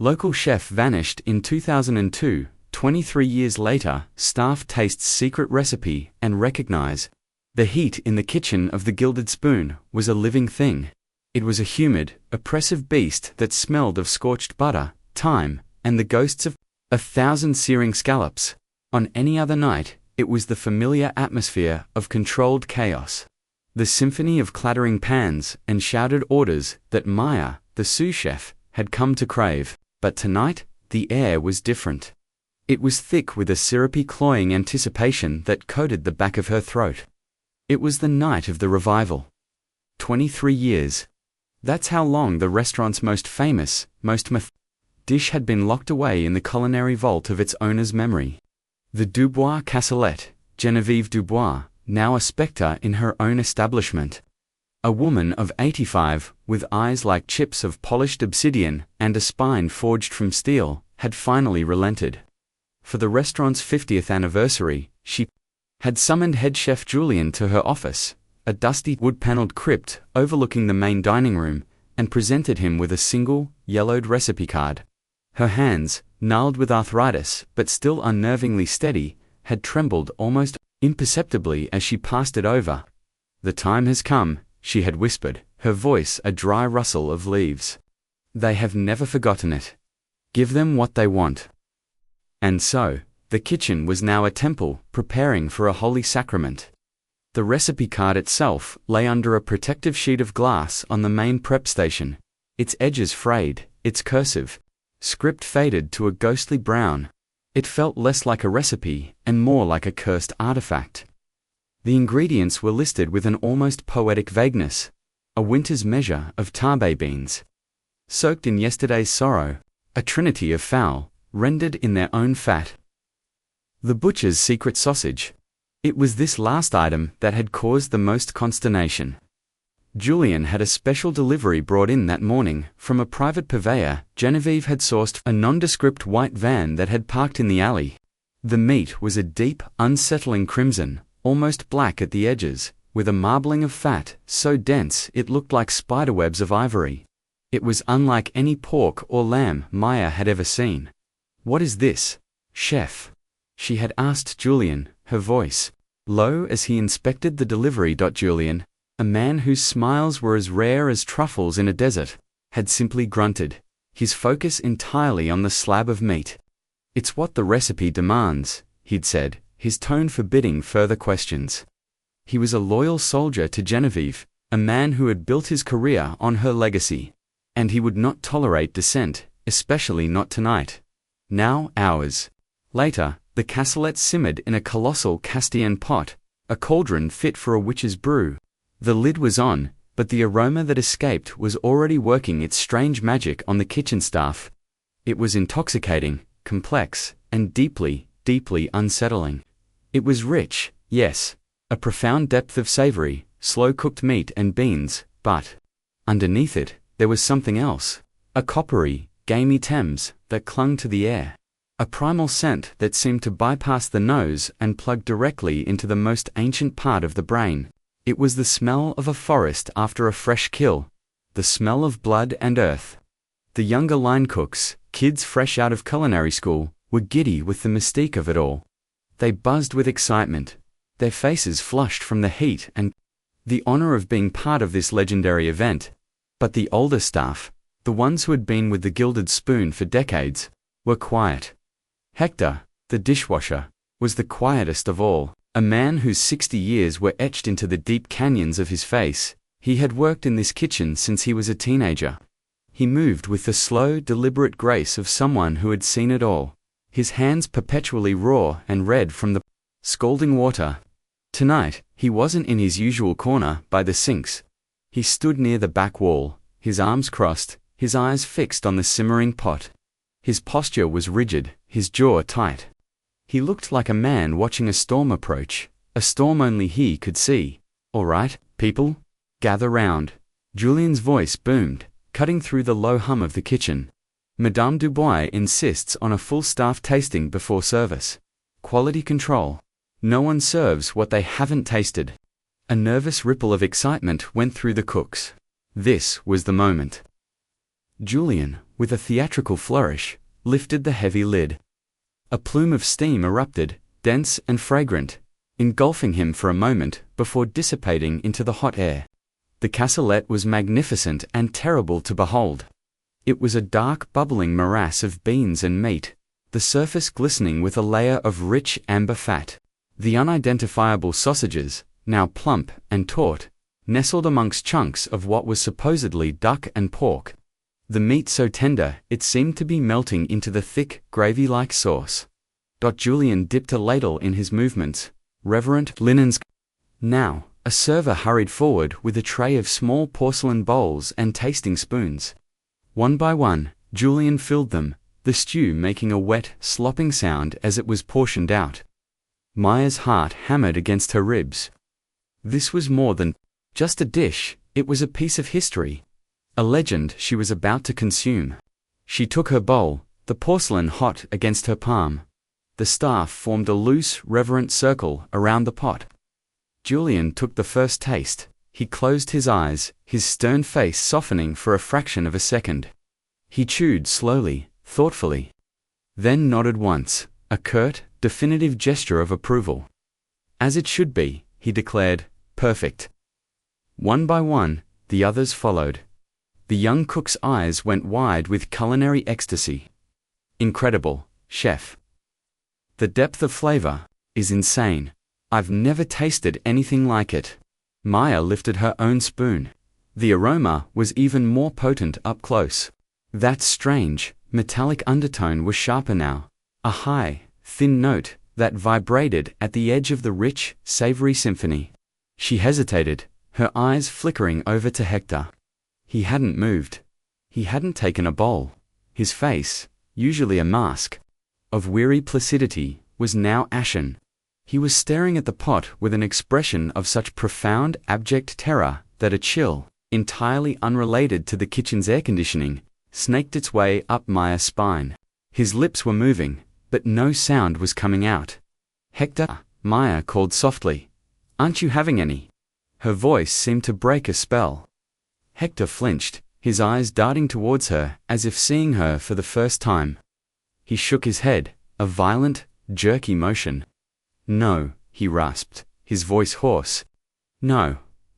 Local chef vanished in 2002. 23 years later, staff tastes secret recipe and recognize the heat in the kitchen of the Gilded Spoon was a living thing. It was a humid, oppressive beast that smelled of scorched butter, thyme, and the ghosts of 1,000 searing scallops. On any other night, it was the familiar atmosphere of controlled chaos. The symphony of clattering pans and shouted orders that Maya, the sous chef, had come to crave. But tonight, the air was different. It was thick with a syrupy cloying anticipation that coated the back of her throat. It was the night of the revival. 23 years. That's how long the restaurant's most famous, most dish had been locked away in the culinary vault of its owner's memory. The Dubois Cassolette, Geneviève Dubois, now a spectre in her own establishment. A woman of 85, with eyes like chips of polished obsidian and a spine forged from steel, had finally relented. For the restaurant's 50th anniversary, she had summoned head chef Julien to her office, a dusty wood-paneled crypt overlooking the main dining room, and presented him with a single, yellowed recipe card. Her hands, gnarled with arthritis but still unnervingly steady, had trembled almost imperceptibly as she passed it over. "The time has come," she had whispered, her voice a dry rustle of leaves. "They have never forgotten it. Give them what they want." And so, the kitchen was now a temple, preparing for a holy sacrament. The recipe card itself lay under a protective sheet of glass on the main prep station, its edges frayed, its cursive script faded to a ghostly brown. It felt less like a recipe and more like a cursed artifact. The ingredients were listed with an almost poetic vagueness. A winter's measure of tabe beans, soaked in yesterday's sorrow, a trinity of fowl, rendered in their own fat. The butcher's secret sausage. It was this last item that had caused the most consternation. Julien had a special delivery brought in that morning from a private purveyor. Geneviève had sourced a nondescript white van that had parked in the alley. The meat was a deep, unsettling crimson, almost black at the edges, with a marbling of fat so dense it looked like spiderwebs of ivory. It was unlike any pork or lamb Maya had ever seen. "What is this, chef?" she had asked Julien, her voice low as he inspected the delivery. Julien, a man whose smiles were as rare as truffles in a desert, had simply grunted, his focus entirely on the slab of meat. "It's what the recipe demands," he'd said, his tone forbidding further questions. He was a loyal soldier to Geneviève, a man who had built his career on her legacy. And he would not tolerate dissent, especially not tonight. Now, hours later, the cassolette simmered in a colossal Castilian pot, a cauldron fit for a witch's brew. The lid was on, but the aroma that escaped was already working its strange magic on the kitchen staff. It was intoxicating, complex, and deeply, deeply unsettling. It was rich, yes, a profound depth of savory, slow-cooked meat and beans, but underneath it, there was something else, a coppery, gamey Thames that clung to the air, a primal scent that seemed to bypass the nose and plug directly into the most ancient part of the brain. It was the smell of a forest after a fresh kill, the smell of blood and earth. The younger line cooks, kids fresh out of culinary school, were giddy with the mystique of it all. They buzzed with excitement, their faces flushed from the heat and the honor of being part of this legendary event. But the older staff, the ones who had been with the Gilded Spoon for decades, were quiet. Hector, the dishwasher, was the quietest of all, a man whose 60 years were etched into the deep canyons of his face. He had worked in this kitchen since he was a teenager. He moved with the slow, deliberate grace of someone who had seen it all, his hands perpetually raw and red from the scalding water. Tonight, he wasn't in his usual corner by the sinks. He stood near the back wall, his arms crossed, his eyes fixed on the simmering pot. His posture was rigid, his jaw tight. He looked like a man watching a storm approach, a storm only he could see. "All right, people, gather round." Julien's voice boomed, cutting through the low hum of the kitchen. "Madame Dubois insists on a full staff tasting before service. Quality control. No one serves what they haven't tasted." A nervous ripple of excitement went through the cooks. This was the moment. Julian, with a theatrical flourish, lifted the heavy lid. A plume of steam erupted, dense and fragrant, engulfing him for a moment before dissipating into the hot air. The cassolet was magnificent and terrible to behold. It was a dark, bubbling morass of beans and meat, the surface glistening with a layer of rich amber fat. The unidentifiable sausages, now plump and taut, nestled amongst chunks of what was supposedly duck and pork. The meat so tender it seemed to be melting into the thick, gravy-like sauce. Julian dipped a ladle in his movements, reverent linens. Now, a server hurried forward with a tray of small porcelain bowls and tasting spoons. One by one, Julian filled them, the stew making a wet, slopping sound as it was portioned out. Maya's heart hammered against her ribs. This was more than just a dish, it was a piece of history. A legend she was about to consume. She took her bowl, the porcelain hot against her palm. The staff formed a loose, reverent circle around the pot. Julian took the first taste. He closed his eyes, his stern face softening for a fraction of a second. He chewed slowly, thoughtfully. Then nodded once, a curt, definitive gesture of approval. As it should be, he declared, perfect. One by one, the others followed. The young cook's eyes went wide with culinary ecstasy. Incredible, chef. The depth of flavor is insane. I've never tasted anything like it. Maya lifted her own spoon. The aroma was even more potent up close. That strange, metallic undertone was sharper now. A high, thin note that vibrated at the edge of the rich, savory symphony. She hesitated, her eyes flickering over to Hector. He hadn't moved. He hadn't taken a bowl. His face, usually a mask of weary placidity, was now ashen. He was staring at the pot with an expression of such profound, abject terror that a chill, entirely unrelated to the kitchen's air conditioning, snaked its way up Maya's spine. His lips were moving, but no sound was coming out. Hector, Maya called softly. Aren't you having any? Her voice seemed to break a spell. Hector flinched, his eyes darting towards her as if seeing her for the first time. He shook his head, a violent, jerky motion. No, he rasped, his voice hoarse. No,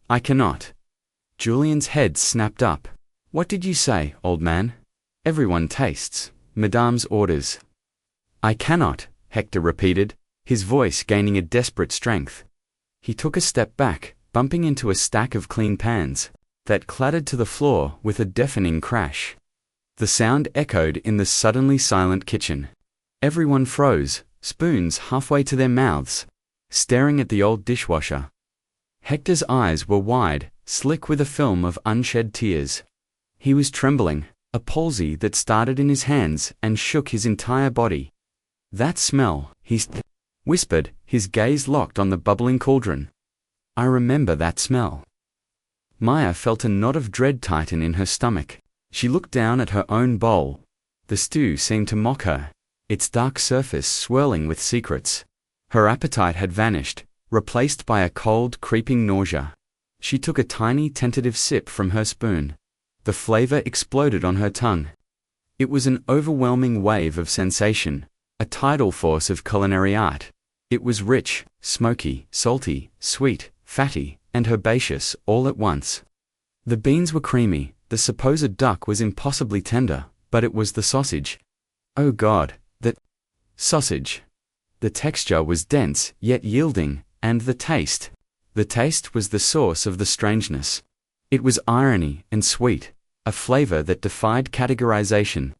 I cannot. Julian's head snapped up. What did you say, old man? Everyone tastes Madame's orders. I cannot, Hector repeated, his voice gaining a desperate strength. He took a step back, bumping into a stack of clean pans that clattered to the floor with a deafening crash. The sound echoed in the suddenly silent kitchen. Everyone froze, spoons halfway to their mouths, staring at the old dishwasher. Hector's eyes were wide, slick with a film of unshed tears. He was trembling, a palsy that started in his hands and shook his entire body. That smell, he whispered, his gaze locked on the bubbling cauldron. I remember that smell. Maya felt a knot of dread tighten in her stomach. She looked down at her own bowl. The stew seemed to mock her, its dark surface swirling with secrets. Her appetite had vanished, replaced by a cold, creeping nausea. She took a tiny, tentative sip from her spoon. The flavor exploded on her tongue. It was an overwhelming wave of sensation, a tidal force of culinary art. It was rich, smoky, salty, sweet, fatty, and herbaceous all at once. The beans were creamy, the supposed duck was impossibly tender, but it was the sausage. Oh God, that sausage! The texture was dense, yet yielding, and the taste was the source of the strangeness. It was irony and sweet, a flavor that defied categorization.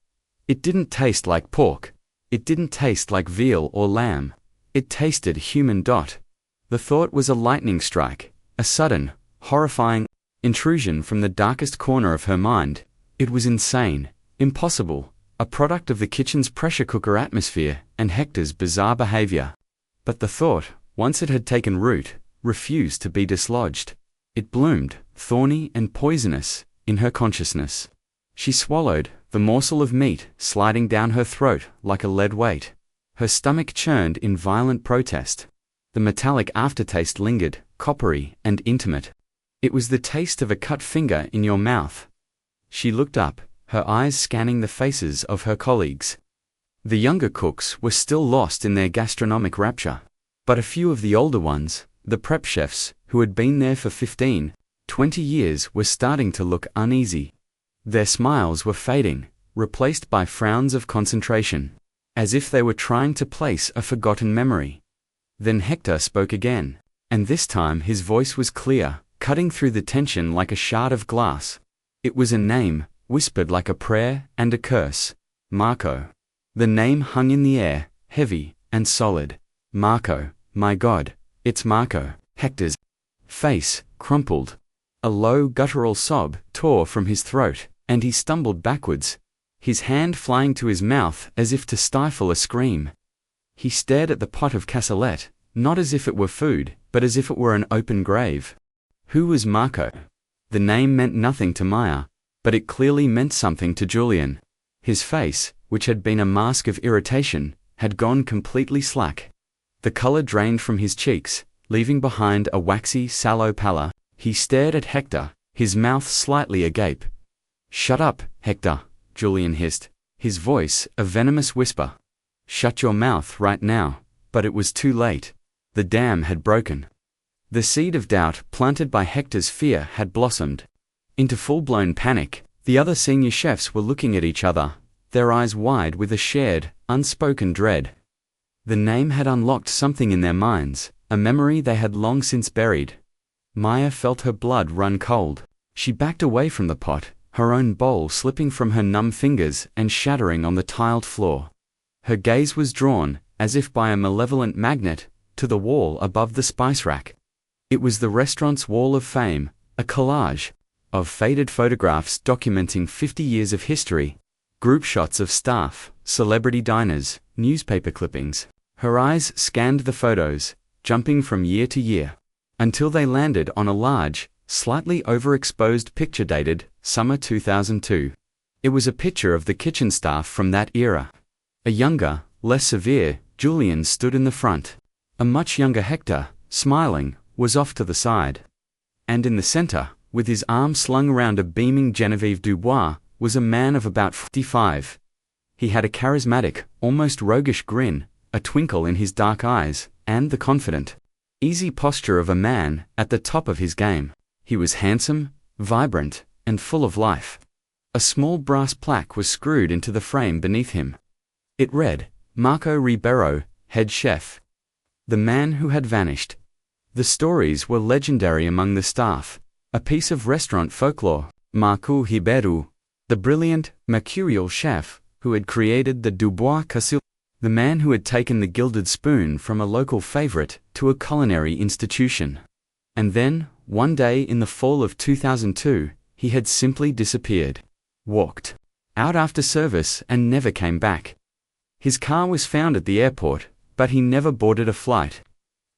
It didn't taste like pork. It didn't taste like veal or lamb. It tasted human. The thought was a lightning strike, a sudden, horrifying intrusion from the darkest corner of her mind. It was insane, impossible, a product of the kitchen's pressure cooker atmosphere and Hector's bizarre behavior. But the thought, once it had taken root, refused to be dislodged. It bloomed, thorny and poisonous, in her consciousness. She swallowed, the morsel of meat sliding down her throat like a lead weight. Her stomach churned in violent protest. The metallic aftertaste lingered, coppery and intimate. It was the taste of a cut finger in your mouth. She looked up, her eyes scanning the faces of her colleagues. The younger cooks were still lost in their gastronomic rapture, but a few of the older ones, the prep chefs, who had been there for 15, 20 years, were starting to look uneasy. Their smiles were fading, replaced by frowns of concentration, as if they were trying to place a forgotten memory. Then Hector spoke again, and this time his voice was clear, cutting through the tension like a shard of glass. It was a name, whispered like a prayer and a curse. Marco. The name hung in the air, heavy and solid. Marco, my God, it's Marco. Hector's face crumpled. A low guttural sob tore from his throat, and he stumbled backwards, his hand flying to his mouth as if to stifle a scream. He stared at the pot of cassoulet, not as if it were food, but as if it were an open grave. Who was Marco? The name meant nothing to Maya, but it clearly meant something to Julian. His face, which had been a mask of irritation, had gone completely slack. The color drained from his cheeks, leaving behind a waxy, sallow pallor. He stared at Hector, his mouth slightly agape. "Shut up, Hector," Julian hissed, his voice a venomous whisper. "Shut your mouth right now." But it was too late. The dam had broken. The seed of doubt planted by Hector's fear had blossomed into full-blown panic. The other senior chefs were looking at each other, their eyes wide with a shared, unspoken dread. The name had unlocked something in their minds, a memory they had long since buried. Maya felt her blood run cold. She backed away from the pot, her own bowl slipping from her numb fingers and shattering on the tiled floor. Her gaze was drawn, as if by a malevolent magnet, to the wall above the spice rack. It was the restaurant's wall of fame, a collage of faded photographs documenting 50 years of history, group shots of staff, celebrity diners, newspaper clippings. Her eyes scanned the photos, jumping from year to year, until they landed on a large, slightly overexposed picture dated summer 2002. It was a picture of the kitchen staff from that era. A younger, less severe, Julian stood in the front. A much younger Hector, smiling, was off to the side. And in the center, with his arm slung around a beaming Genevieve Dubois, was a man of about 55. He had a charismatic, almost roguish grin, a twinkle in his dark eyes, and the confident, easy posture of a man at the top of his game. He was handsome, vibrant, and full of life. A small brass plaque was screwed into the frame beneath him. It read, "Marco Ribeiro, head chef." The man who had vanished. The stories were legendary among the staff, a piece of restaurant folklore. Marco Ribeiro, the brilliant, mercurial chef who had created the Dubois Cassil, the man who had taken the gilded spoon from a local favorite to a culinary institution. And then, one day in the fall of 2002, he had simply disappeared. Walked out after service and never came back. His car was found at the airport, but he never boarded a flight.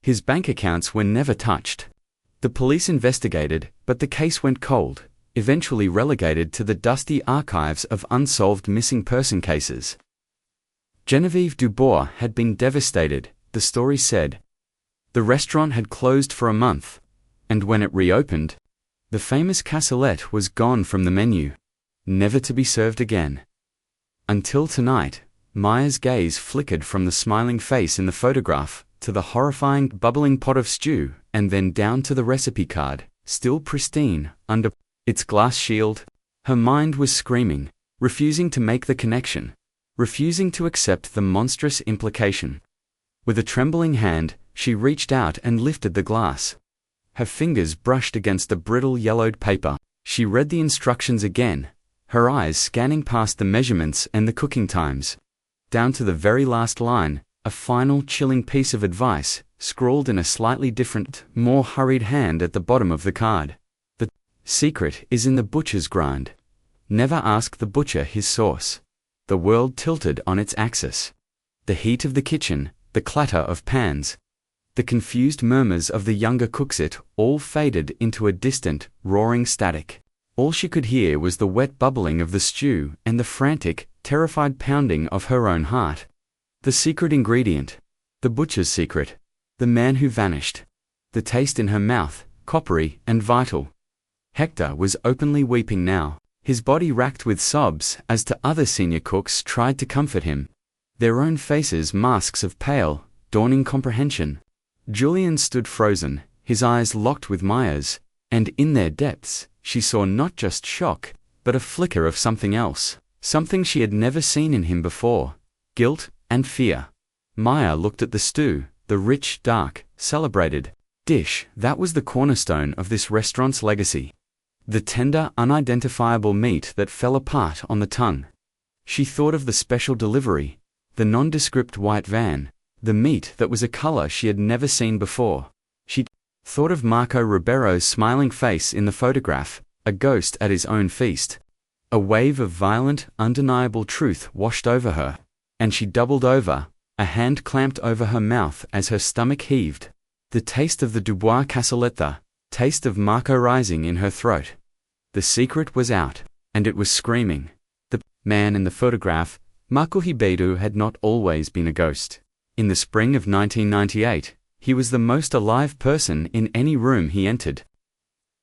His bank accounts were never touched. The police investigated, but the case went cold, eventually relegated to the dusty archives of unsolved missing person cases. Genevieve Dubois had been devastated, the story said. The restaurant had closed for a month, and when it reopened, the famous cassoulet was gone from the menu, never to be served again. Until tonight, Maya's gaze flickered from the smiling face in the photograph to the horrifying bubbling pot of stew, and then down to the recipe card, still pristine, under its glass shield. Her mind was screaming, refusing to make the connection, refusing to accept the monstrous implication. With a trembling hand, she reached out and lifted the glass. Her fingers brushed against the brittle yellowed paper. She read the instructions again, her eyes scanning past the measurements and the cooking times, down to the very last line, a final chilling piece of advice, scrawled in a slightly different, more hurried hand at the bottom of the card. The secret is in the butcher's grind. Never ask the butcher his sauce. The world tilted on its axis. The heat of the kitchen, the clatter of pans, the confused murmurs of the younger cooks, it all faded into a distant, roaring static. All she could hear was the wet bubbling of the stew and the frantic, terrified pounding of her own heart. The secret ingredient. The butcher's secret. The man who vanished. The taste in her mouth, coppery and vital. Hector was openly weeping now. his body racked with sobs as the other senior cooks tried to comfort him, their own faces masks of pale, dawning comprehension. Julian stood frozen, his eyes locked with Maya's, and in their depths, she saw not just shock, but a flicker of something else, something she had never seen in him before: guilt and fear. Maya looked at the stew, the rich, dark, celebrated dish that was the cornerstone of this restaurant's legacy. The tender, unidentifiable meat that fell apart on the tongue. She thought of the special delivery, the nondescript white van, the meat that was a color she had never seen before. She thought of Marco Ribeiro's smiling face in the photograph, a ghost at his own feast. A wave of violent, undeniable truth washed over her, and she doubled over, a hand clamped over her mouth as her stomach heaved. The taste of the Dubois cassoletta, taste of Marco rising in her throat. The secret was out, and it was screaming. The man in the photograph, Marco Ribeiro, had not always been a ghost. In the spring of 1998, he was the most alive person in any room he entered.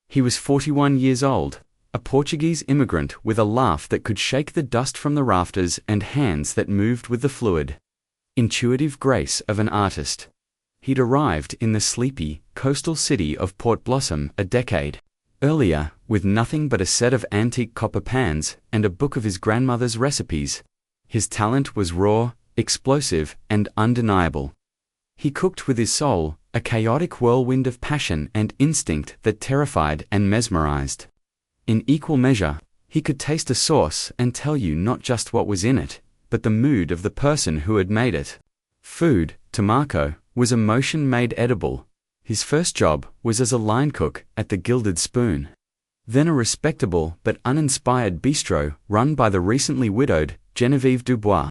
He was 41 years old, a Portuguese immigrant with a laugh that could shake the dust from the rafters and hands that moved with the fluid, intuitive grace of an artist. He'd arrived in the sleepy, coastal city of Port Blossom a decade earlier, with nothing but a set of antique copper pans and a book of his grandmother's recipes. His talent was raw, explosive, and undeniable. He cooked with his soul, a chaotic whirlwind of passion and instinct that terrified and mesmerized. In equal measure, he could taste a sauce and tell you not just what was in it, but the mood of the person who had made it. Food, to Marco, was emotion made edible. His first job was as a line cook at the Gilded Spoon. Then a respectable but uninspired bistro run by the recently widowed Genevieve Dubois.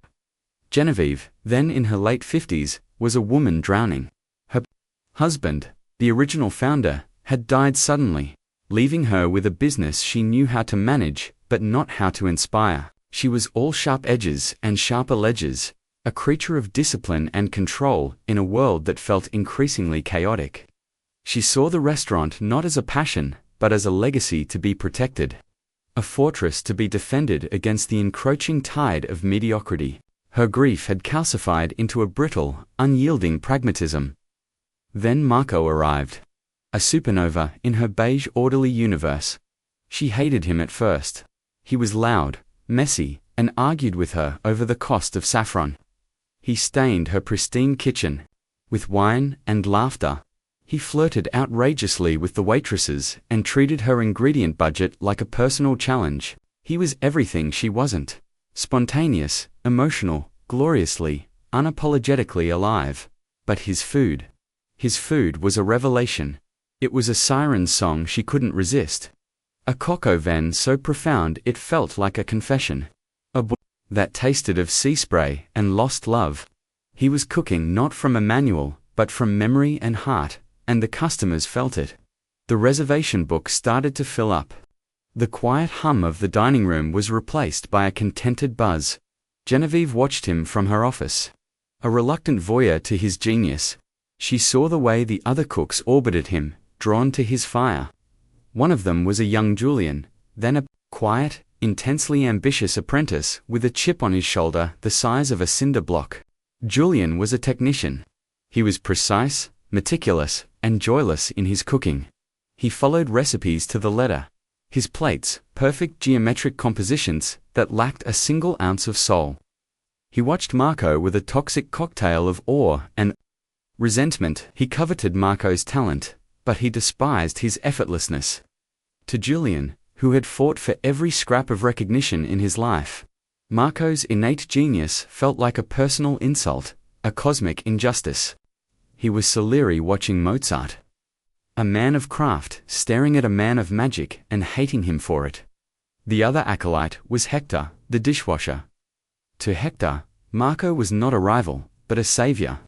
Genevieve, then in her late 50s, was a woman drowning. Her husband, the original founder, had died suddenly, leaving her with a business she knew how to manage, but not how to inspire. She was all sharp edges and sharper ledges, a creature of discipline and control in a world that felt increasingly chaotic. She saw the restaurant not as a passion, but as a legacy to be protected. A fortress to be defended against the encroaching tide of mediocrity. Her grief had calcified into a brittle, unyielding pragmatism. Then Marco arrived. A supernova in her beige orderly universe. She hated him at first. He was loud, messy, and argued with her over the cost of saffron. He stained her pristine kitchen with wine and laughter. He flirted outrageously with the waitresses and treated her ingredient budget like a personal challenge. He was everything she wasn't. Spontaneous, emotional, gloriously, unapologetically alive. But his food was a revelation. It was a siren's song she couldn't resist. A coq au vin so profound it felt like a confession. A book that tasted of sea spray and lost love. He was cooking not from a manual, but from memory and heart, and the customers felt it. The reservation book started to fill up. The quiet hum of the dining room was replaced by a contented buzz. Genevieve watched him from her office. A reluctant voyeur to his genius. She saw the way the other cooks orbited him, drawn to his fire. One of them was a young Julian, then a quiet, intensely ambitious apprentice with a chip on his shoulder the size of a cinder block. Julian was a technician. He was precise, meticulous, and joyless in his cooking. He followed recipes to the letter. His plates, perfect geometric compositions that lacked a single ounce of soul. He watched Marco with a toxic cocktail of awe and resentment. He coveted Marco's talent, but he despised his effortlessness. To Julian, who had fought for every scrap of recognition in his life, Marco's innate genius felt like a personal insult, a cosmic injustice. He was Salieri watching Mozart. A man of craft staring at a man of magic and hating him for it. The other acolyte was Hector, the dishwasher. To Hector, Marco was not a rival, but a savior.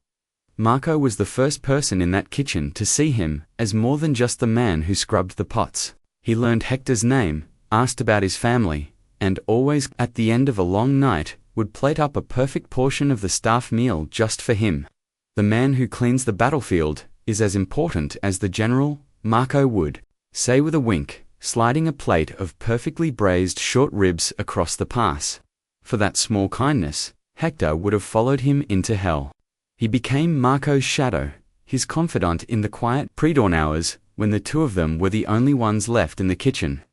Marco was the first person in that kitchen to see him as more than just the man who scrubbed the pots. He learned Hector's name, asked about his family, and always, at the end of a long night, would plate up a perfect portion of the staff meal just for him. The man who cleans the battlefield is as important as the general, Marco would say with a wink, sliding a plate of perfectly braised short ribs across the pass. For that small kindness, Hector would have followed him into hell. He became Marco's shadow, his confidant in the quiet pre-dawn hours when the two of them were the only ones left in the kitchen.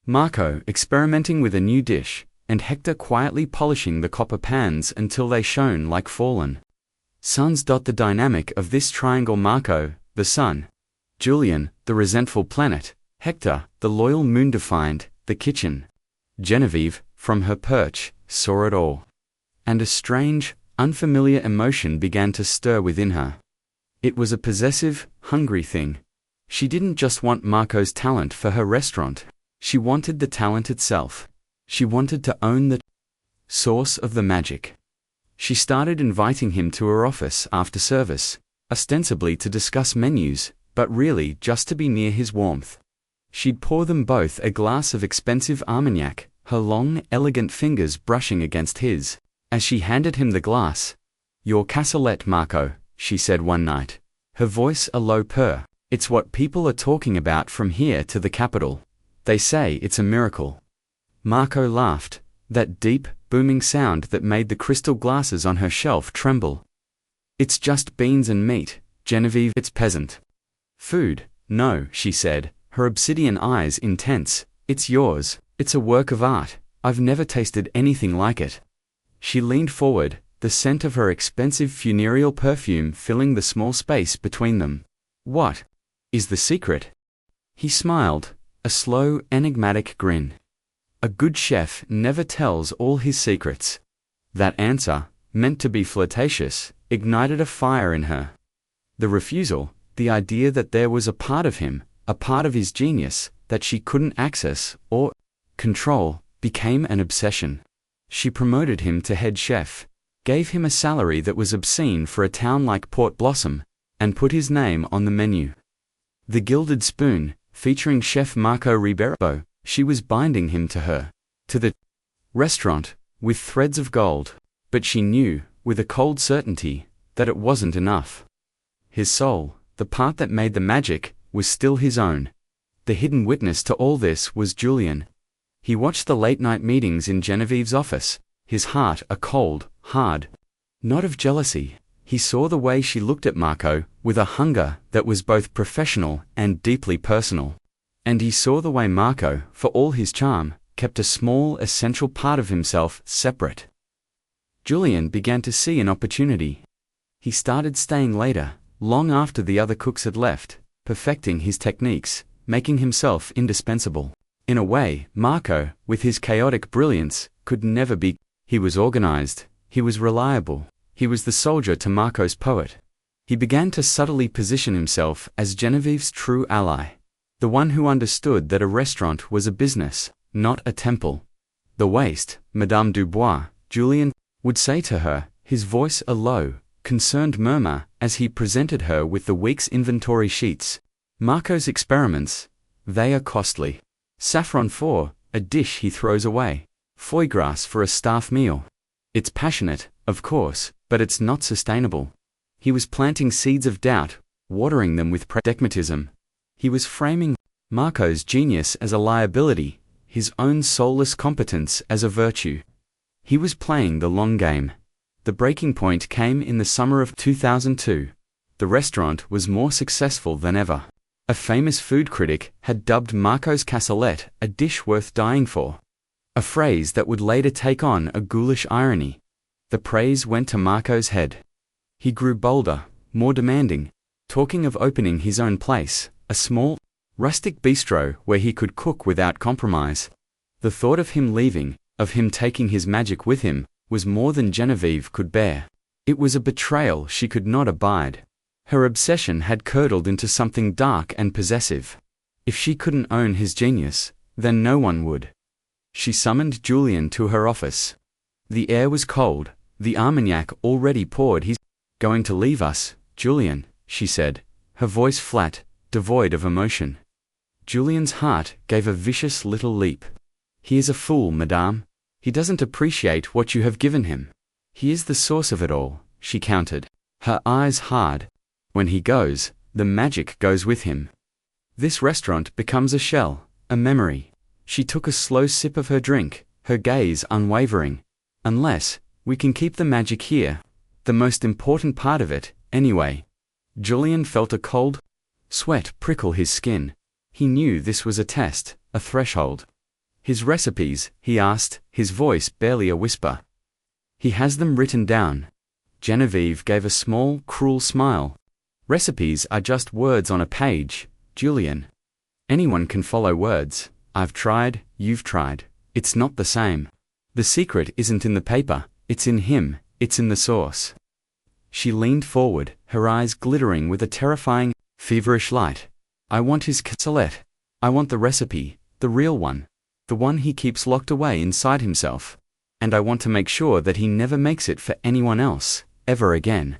Marco experimenting with a new dish, and Hector quietly polishing the copper pans until they shone like fallen suns. The dynamic of this triangle: Marco, the sun; Julian, the resentful planet; Hector, the loyal moon, defined the kitchen. Genevieve, from her perch, saw it all. And a strange, unfamiliar emotion began to stir within her. It was a possessive, hungry thing. She didn't just want Marco's talent for her restaurant. She wanted the talent itself. She wanted to own the source of the magic. She started inviting him to her office after service, ostensibly to discuss menus, but really just to be near his warmth. She'd pour them both a glass of expensive Armagnac, her long, elegant fingers brushing against his. As she handed him the glass, "Your cassoulet, Marco," she said one night, her voice a low purr. "It's what people are talking about from here to the capital. They say it's a miracle." Marco laughed, that deep, booming sound that made the crystal glasses on her shelf tremble. "It's just beans and meat, Genevieve, it's peasant food." "No," she said, her obsidian eyes intense. "It's yours. It's a work of art. I've never tasted anything like it." She leaned forward, the scent of her expensive funereal perfume filling the small space between them. "What is the secret?" He smiled, a slow, enigmatic grin. "A good chef never tells all his secrets." That answer, meant to be flirtatious, ignited a fire in her. The refusal, the idea that there was a part of him, a part of his genius, that she couldn't access or control, became an obsession. She promoted him to head chef, gave him a salary that was obscene for a town like Port Blossom, and put his name on the menu. The Gilded Spoon, featuring Chef Marco Ribeiro, she was binding him to her, to the restaurant, with threads of gold. But she knew, with a cold certainty, that it wasn't enough. His soul, the part that made the magic, was still his own. The hidden witness to all this was Julian. He watched the late-night meetings in Genevieve's office, his heart a cold, hard knot of jealousy. He saw the way she looked at Marco, with a hunger that was both professional and deeply personal. And he saw the way Marco, for all his charm, kept a small, essential part of himself separate. Julian began to see an opportunity. He started staying later, long after the other cooks had left, perfecting his techniques, making himself indispensable. In a way, Marco, with his chaotic brilliance, could never be. He was organized, he was reliable, he was the soldier to Marco's poet. He began to subtly position himself as Genevieve's true ally. The one who understood that a restaurant was a business, not a temple. "The waste, Madame Dubois," Julian would say to her, his voice a low, concerned murmur as he presented her with the week's inventory sheets. "Marco's experiments, they are costly. Saffron for a dish he throws away. Foie gras for a staff meal. It's passionate, of course, but it's not sustainable." He was planting seeds of doubt, watering them with pragmatism. He was framing Marco's genius as a liability, his own soulless competence as a virtue. He was playing the long game. The breaking point came in the summer of 2002. The restaurant was more successful than ever. A famous food critic had dubbed Marco's cassoulet a dish worth dying for. A phrase that would later take on a ghoulish irony. The praise went to Marco's head. He grew bolder, more demanding, talking of opening his own place, a small, rustic bistro where he could cook without compromise. The thought of him leaving, of him taking his magic with him, was more than Genevieve could bear. It was a betrayal she could not abide. Her obsession had curdled into something dark and possessive. If she couldn't own his genius, then no one would. She summoned Julian to her office. The air was cold, the Armagnac already poured. "He's going to leave us, Julian," she said, her voice flat, devoid of emotion. Julian's heart gave a vicious little leap. "He is a fool, madame. He doesn't appreciate what you have given him. He is the source of it all," she countered, her eyes hard. "When he goes, the magic goes with him. This restaurant becomes a shell, a memory. She took a slow sip of her drink, her gaze unwavering. Unless, we can keep the magic here. The most important part of it, anyway. Julian felt a cold sweat prickle his skin. He knew this was a test, a threshold. His recipes, he asked, his voice barely a whisper. He has them written down. Genevieve gave a small, cruel smile. Recipes are just words on a page, Julian. Anyone can follow words. I've tried, you've tried. It's not the same. The secret isn't in the paper, it's in him, it's in the source. She leaned forward, her eyes glittering with a terrifying, feverish light. I want his cassoulet. I want the recipe, the real one. The one he keeps locked away inside himself. And I want to make sure that he never makes it for anyone else, ever again.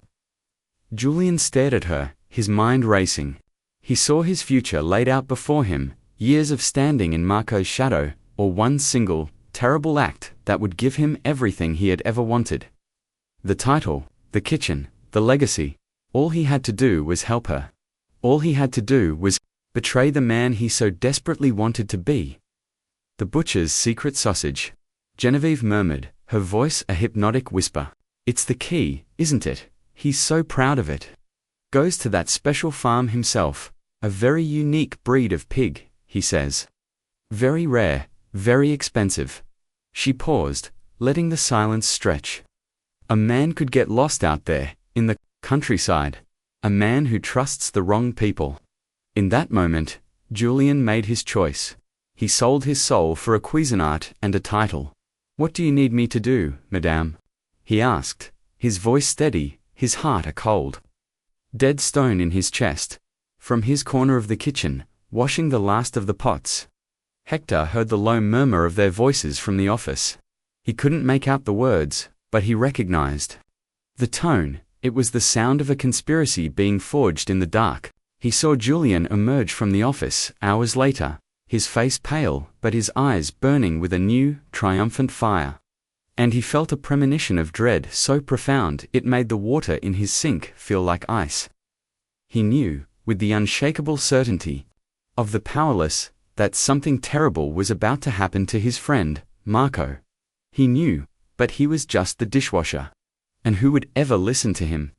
Julian stared at her, his mind racing. He saw his future laid out before him, years of standing in Marco's shadow, or one single, terrible act that would give him everything he had ever wanted. The title, the kitchen, the legacy. All he had to do was help her. All he had to do was betray the man he so desperately wanted to be. The butcher's secret sausage. Genevieve murmured, her voice a hypnotic whisper. It's the key, isn't it? He's so proud of it. Goes to that special farm himself. A very unique breed of pig, he says. Very rare, very expensive. She paused, letting the silence stretch. A man could get lost out there, in the countryside. A man who trusts the wrong people. In that moment, Julian made his choice. He sold his soul for a Cuisinart and a title. What do you need me to do, madame? He asked, his voice steady, his heart a cold. Dead stone in his chest. From his corner of the kitchen, washing the last of the pots. Hector heard the low murmur of their voices from the office. He couldn't make out the words, but he recognized the tone. It was the sound of a conspiracy being forged in the dark. He saw Julian emerge from the office hours later, his face pale but his eyes burning with a new, triumphant fire. And he felt a premonition of dread so profound it made the water in his sink feel like ice. He knew, with the unshakable certainty of the powerless, that something terrible was about to happen to his friend, Marco. He knew, but he was just the dishwasher. And who would ever listen to him?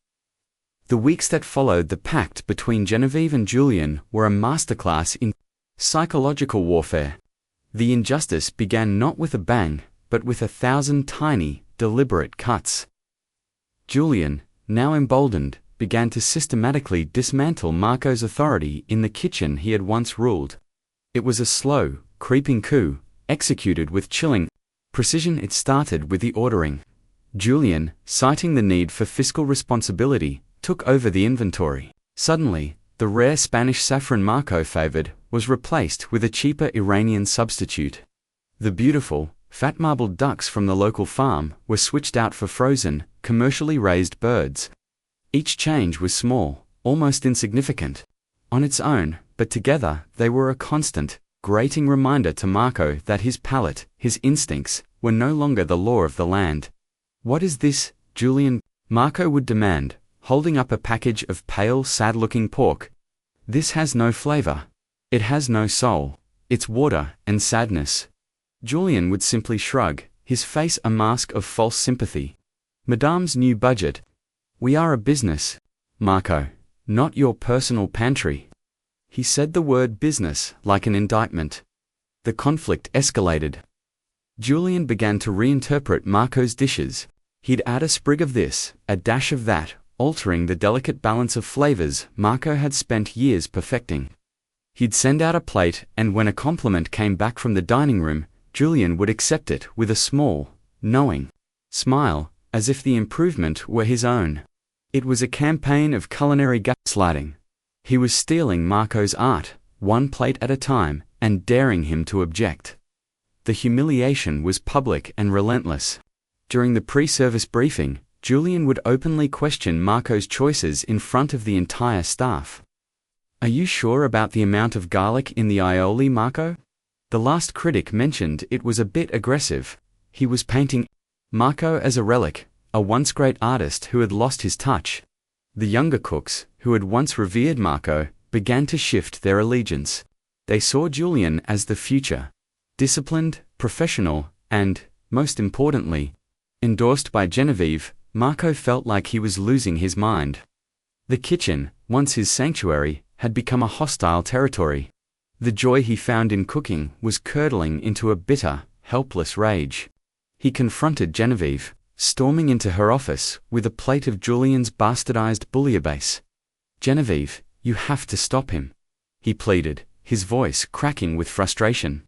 The weeks that followed the pact between Genevieve and Julian were a masterclass in psychological warfare. The injustice began not with a bang, but with 1,000 tiny, deliberate cuts. Julian, now emboldened, began to systematically dismantle Marco's authority in the kitchen he had once ruled. It was a slow, creeping coup, executed with chilling precision. It started with the ordering. Julian, citing the need for fiscal responsibility, took over the inventory. Suddenly, the rare Spanish saffron Marco favored was replaced with a cheaper Iranian substitute. The beautiful, fat marbled ducks from the local farm were switched out for frozen, commercially raised birds. Each change was small, almost insignificant on its own, but together they were a constant, grating reminder to Marco that his palate, his instincts, were no longer the law of the land. What is this, Julian? Marco would demand, holding up a package of pale, sad-looking pork. This has no flavor. It has no soul. It's water and sadness. Julian would simply shrug, his face a mask of false sympathy. Madame's new budget. We are a business, Marco, not your personal pantry. He said the word business like an indictment. The conflict escalated. Julian began to reinterpret Marco's dishes. He'd add a sprig of this, a dash of that, altering the delicate balance of flavors Marco had spent years perfecting. He'd send out a plate, and when a compliment came back from the dining room, Julian would accept it with a small, knowing smile, as if the improvement were his own. It was a campaign of culinary gaslighting. He was stealing Marco's art, one plate at a time, and daring him to object. The humiliation was public and relentless. During the pre-service briefing, Julian would openly question Marco's choices in front of the entire staff. Are you sure about the amount of garlic in the aioli, Marco? The last critic mentioned it was a bit aggressive. He was painting Marco as a relic, a once great artist who had lost his touch. The younger cooks, who had once revered Marco, began to shift their allegiance. They saw Julian as the future. Disciplined, professional, and, most importantly, endorsed by Genevieve, Marco felt like he was losing his mind. The kitchen, once his sanctuary, had become a hostile territory. The joy he found in cooking was curdling into a bitter, helpless rage. He confronted Genevieve, storming into her office with a plate of Julian's bastardized bouillabaisse. "Genevieve, you have to stop him," he pleaded, his voice cracking with frustration.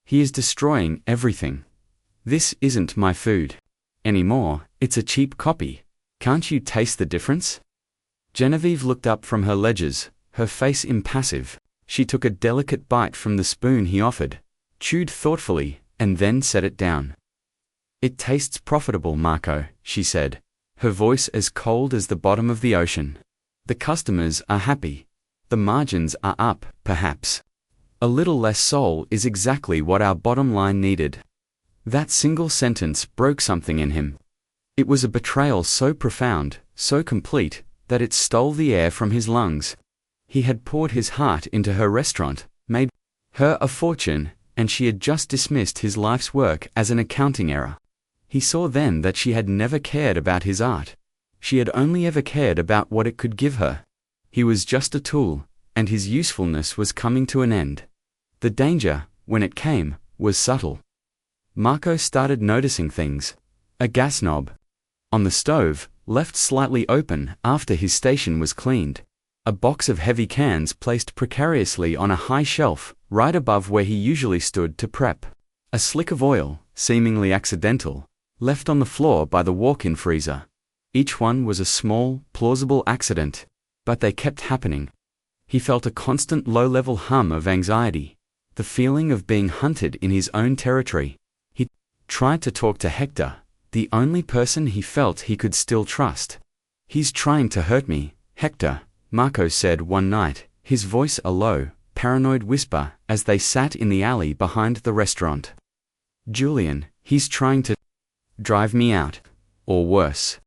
"He is destroying everything. This isn't my food anymore, it's a cheap copy. Can't you taste the difference?" Genevieve looked up from her ledgers, her face impassive. She took a delicate bite from the spoon he offered, chewed thoughtfully, and then set it down. "It tastes profitable, Marco," she said, her voice as cold as the bottom of the ocean. "The customers are happy. The margins are up, perhaps. A little less soul is exactly what our bottom line needed." That single sentence broke something in him. It was a betrayal so profound, so complete, that it stole the air from his lungs. He had poured his heart into her restaurant, made her a fortune, and she had just dismissed his life's work as an accounting error. He saw then that she had never cared about his art. She had only ever cared about what it could give her. He was just a tool, and his usefulness was coming to an end. The danger, when it came, was subtle. Marco started noticing things. A gas knob on the stove, left slightly open after his station was cleaned. A box of heavy cans placed precariously on a high shelf, right above where he usually stood to prep. A slick of oil, seemingly accidental, left on the floor by the walk-in freezer. Each one was a small, plausible accident, but they kept happening. He felt a constant low-level hum of anxiety, the feeling of being hunted in his own territory. He tried to talk to Hector, the only person he felt he could still trust. "He's trying to hurt me, Hector," Marco said one night, his voice a low, paranoid whisper as they sat in the alley behind the restaurant. "Julian, he's trying to drive me out, or worse."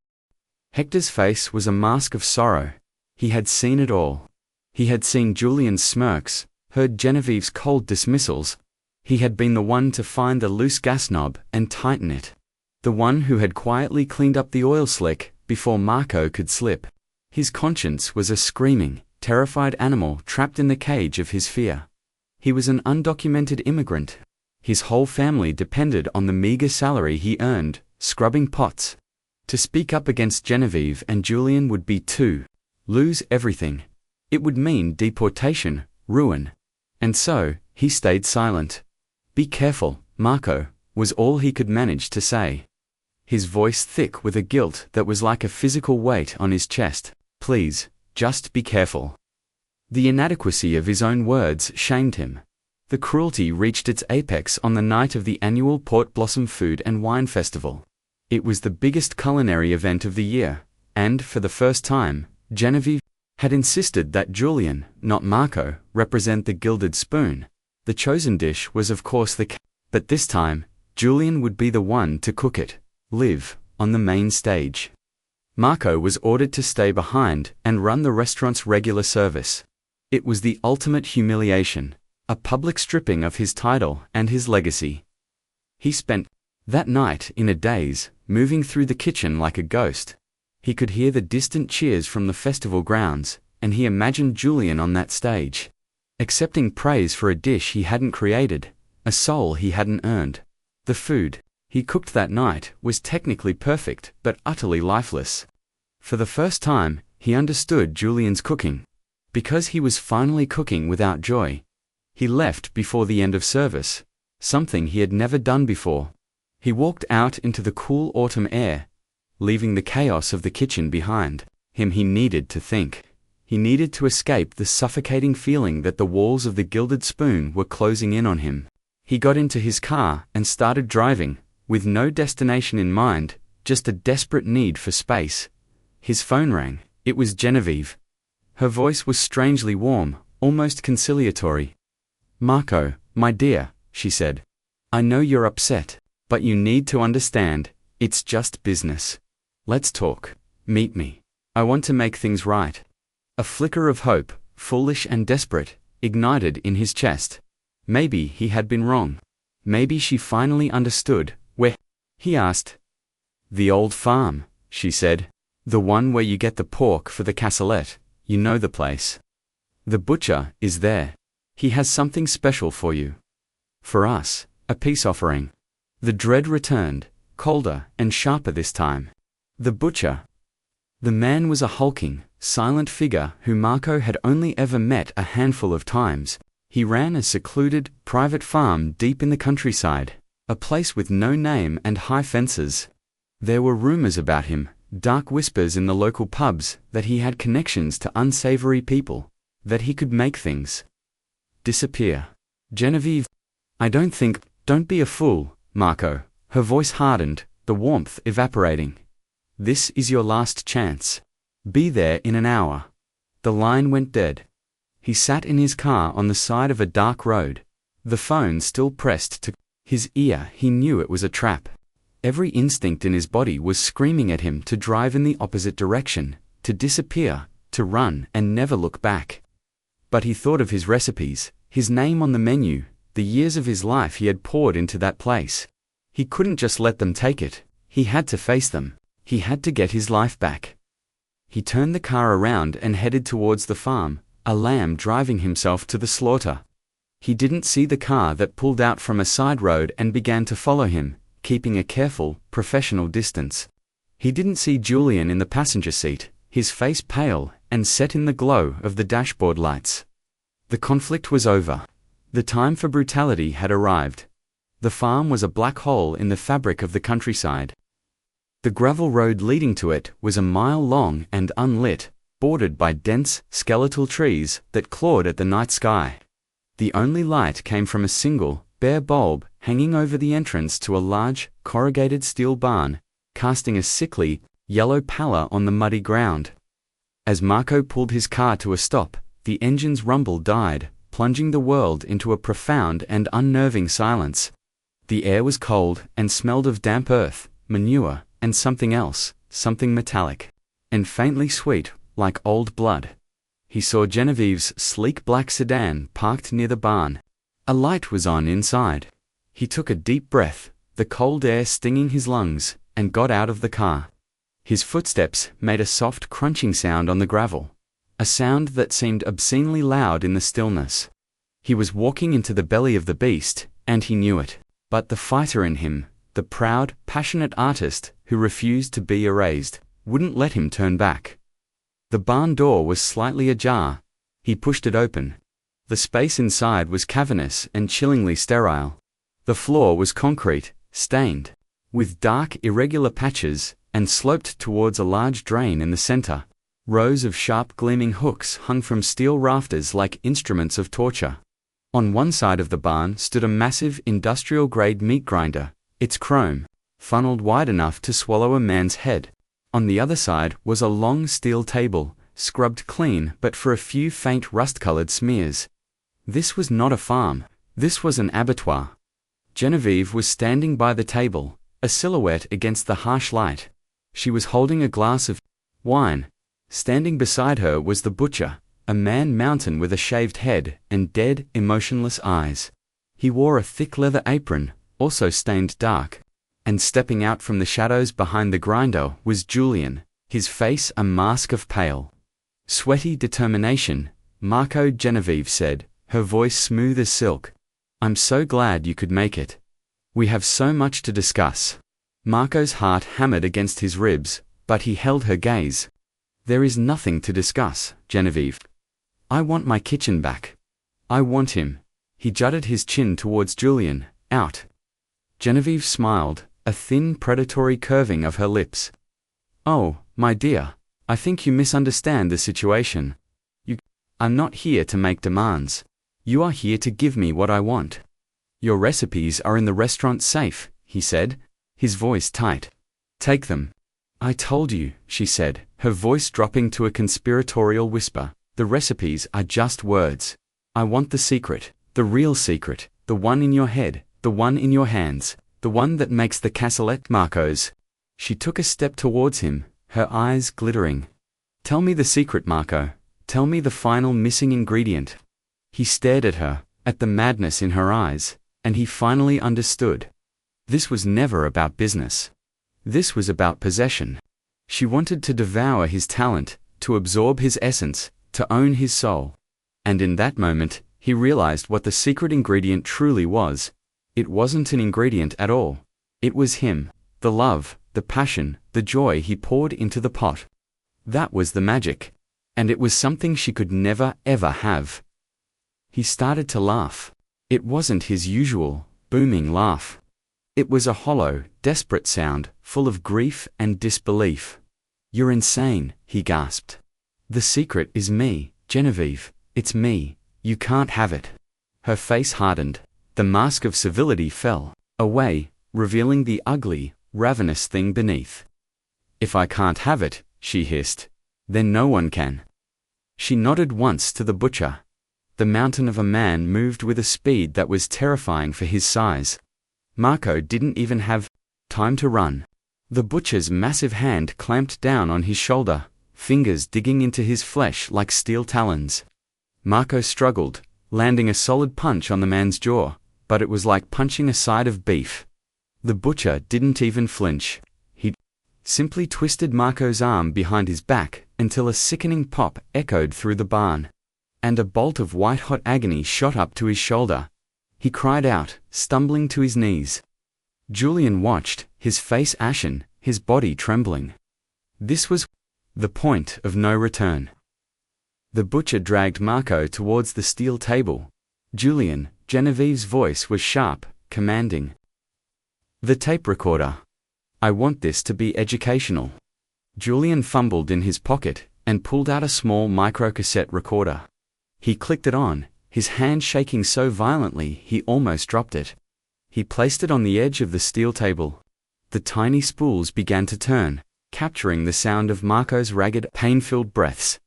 Hector's face was a mask of sorrow. He had seen it all. He had seen Julian's smirks, heard Genevieve's cold dismissals. He had been the one to find the loose gas knob and tighten it. The one who had quietly cleaned up the oil slick before Marco could slip. His conscience was a screaming, terrified animal trapped in the cage of his fear. He was an undocumented immigrant. His whole family depended on the meager salary he earned, scrubbing pots. To speak up against Genevieve and Julian would be to lose everything. It would mean deportation, ruin. And so, he stayed silent. "Be careful, Marco," was all he could manage to say. His voice thick with a guilt that was like a physical weight on his chest. "Please, just be careful." The inadequacy of his own words shamed him. The cruelty reached its apex on the night of the annual Port Blossom Food and Wine Festival. It was the biggest culinary event of the year, and, for the first time, Genevieve had insisted that Julian, not Marco, represent the gilded spoon. The chosen dish was of course the but this time, Julian would be the one to cook it, live, on the main stage. Marco was ordered to stay behind and run the restaurant's regular service. It was the ultimate humiliation, a public stripping of his title and his legacy. He spent that night in a daze, moving through the kitchen like a ghost. He could hear the distant cheers from the festival grounds, and he imagined Julian on that stage, accepting praise for a dish he hadn't created, a soul he hadn't earned. The food he cooked that night was technically perfect but utterly lifeless. For the first time, he understood Julian's cooking. Because he was finally cooking without joy. He left before the end of service, something he had never done before. He walked out into the cool autumn air, leaving the chaos of the kitchen behind him. He needed to think. He needed to escape the suffocating feeling that the walls of the Gilded Spoon were closing in on him. He got into his car and started driving, with no destination in mind, just a desperate need for space. His phone rang. It was Genevieve. Her voice was strangely warm, almost conciliatory. "Marco, my dear," she said. "I know you're upset, but you need to understand, it's just business. Let's talk. Meet me. I want to make things right." A flicker of hope, foolish and desperate, ignited in his chest. Maybe he had been wrong. Maybe she finally understood. Where? He asked. The old farm, she said. The one where you get the pork for the cassoulet. You know the place. The butcher is there. He has something special for you. For us, a peace offering. The dread returned, colder and sharper this time. The butcher. The man was a hulking, silent figure who Marco had only ever met a handful of times. He ran a secluded, private farm deep in the countryside, a place with no name and high fences. There were rumors about him, dark whispers in the local pubs, that he had connections to unsavory people, that he could make things disappear. Genevieve, don't be a fool, Marco. Her voice hardened, the warmth evaporating. This is your last chance. Be there in an hour. The line went dead. He sat in his car on the side of a dark road, the phone still pressed to his ear. He knew it was a trap. Every instinct in his body was screaming at him to drive in the opposite direction, to disappear, to run and never look back. But he thought of his recipes, his name on the menu, the years of his life he had poured into that place. He couldn't just let them take it. He had to face them. He had to get his life back. He turned the car around and headed towards the farm, a lamb driving himself to the slaughter. He didn't see the car that pulled out from a side road and began to follow him, keeping a careful, professional distance. He didn't see Julian in the passenger seat, his face pale and set in the glow of the dashboard lights. The conflict was over. The time for brutality had arrived. The farm was a black hole in the fabric of the countryside. The gravel road leading to it was a mile long and unlit, bordered by dense, skeletal trees that clawed at the night sky. The only light came from a single, bare bulb hanging over the entrance to a large, corrugated steel barn, casting a sickly, yellow pallor on the muddy ground. As Marco pulled his car to a stop, the engine's rumble died, plunging the world into a profound and unnerving silence. The air was cold and smelled of damp earth, manure, and something else, something metallic, and faintly sweet, like old blood. He saw Genevieve's sleek black sedan parked near the barn. A light was on inside. He took a deep breath, the cold air stinging his lungs, and got out of the car. His footsteps made a soft crunching sound on the gravel, a sound that seemed obscenely loud in the stillness. He was walking into the belly of the beast, and he knew it. But the fighter in him, the proud, passionate artist who refused to be erased, wouldn't let him turn back. The barn door was slightly ajar. He pushed it open. The space inside was cavernous and chillingly sterile. The floor was concrete, stained, with dark, irregular patches, and sloped towards a large drain in the center. Rows of sharp gleaming hooks hung from steel rafters like instruments of torture. On one side of the barn stood a massive industrial-grade meat grinder, its chrome funneled wide enough to swallow a man's head. On the other side was a long steel table, scrubbed clean but for a few faint rust-colored smears. This was not a farm. This was an abattoir. Genevieve was standing by the table, a silhouette against the harsh light. She was holding a glass of wine. Standing beside her was the butcher, a man mountain with a shaved head and dead, emotionless eyes. He wore a thick leather apron, also stained dark. And stepping out from the shadows behind the grinder was Julian, his face a mask of pale, sweaty determination. Marco, Genevieve said, her voice smooth as silk. I'm so glad you could make it. We have so much to discuss. Marco's heart hammered against his ribs, but he held her gaze. There is nothing to discuss, Genevieve. I want my kitchen back. I want him. He jutted his chin towards Julian, out. Genevieve smiled, a thin predatory curving of her lips. Oh, my dear, I think you misunderstand the situation. I'm not here to make demands. You are here to give me what I want. Your recipes are in the restaurant safe, he said, his voice tight. Take them. I told you, she said, her voice dropping to a conspiratorial whisper. The recipes are just words. I want the secret, the real secret, the one in your head, the one in your hands, the one that makes the cassoulet Marco's. She took a step towards him, her eyes glittering. Tell me the secret, Marco. Tell me the final missing ingredient. He stared at her, at the madness in her eyes, and he finally understood. This was never about business. This was about possession. She wanted to devour his talent, to absorb his essence, to own his soul. And in that moment, he realized what the secret ingredient truly was. It wasn't an ingredient at all. It was him, the love, the passion, the joy he poured into the pot. That was the magic. And it was something she could never, ever have. He started to laugh. It wasn't his usual, booming laugh. It was a hollow, desperate sound, full of grief and disbelief. "You're insane," he gasped. "The secret is me, Genevieve. It's me. You can't have it." Her face hardened. The mask of civility fell away, revealing the ugly, ravenous thing beneath. "If I can't have it," she hissed, "then no one can." She nodded once to the butcher. The mountain of a man moved with a speed that was terrifying for his size. Marco didn't even have time to run. The butcher's massive hand clamped down on his shoulder, fingers digging into his flesh like steel talons. Marco struggled, landing a solid punch on the man's jaw, but it was like punching a side of beef. The butcher didn't even flinch. He simply twisted Marco's arm behind his back until a sickening pop echoed through the barn. And a bolt of white-hot agony shot up to his shoulder. He cried out, stumbling to his knees. Julian watched, his face ashen, his body trembling. This was the point of no return. The butcher dragged Marco towards the steel table. "Julian," Genevieve's voice was sharp, commanding. "The tape recorder. I want this to be educational." Julian fumbled in his pocket and pulled out a small microcassette recorder. He clicked it on, his hand shaking so violently he almost dropped it. He placed it on the edge of the steel table. The tiny spools began to turn, capturing the sound of Marco's ragged, pain-filled breaths.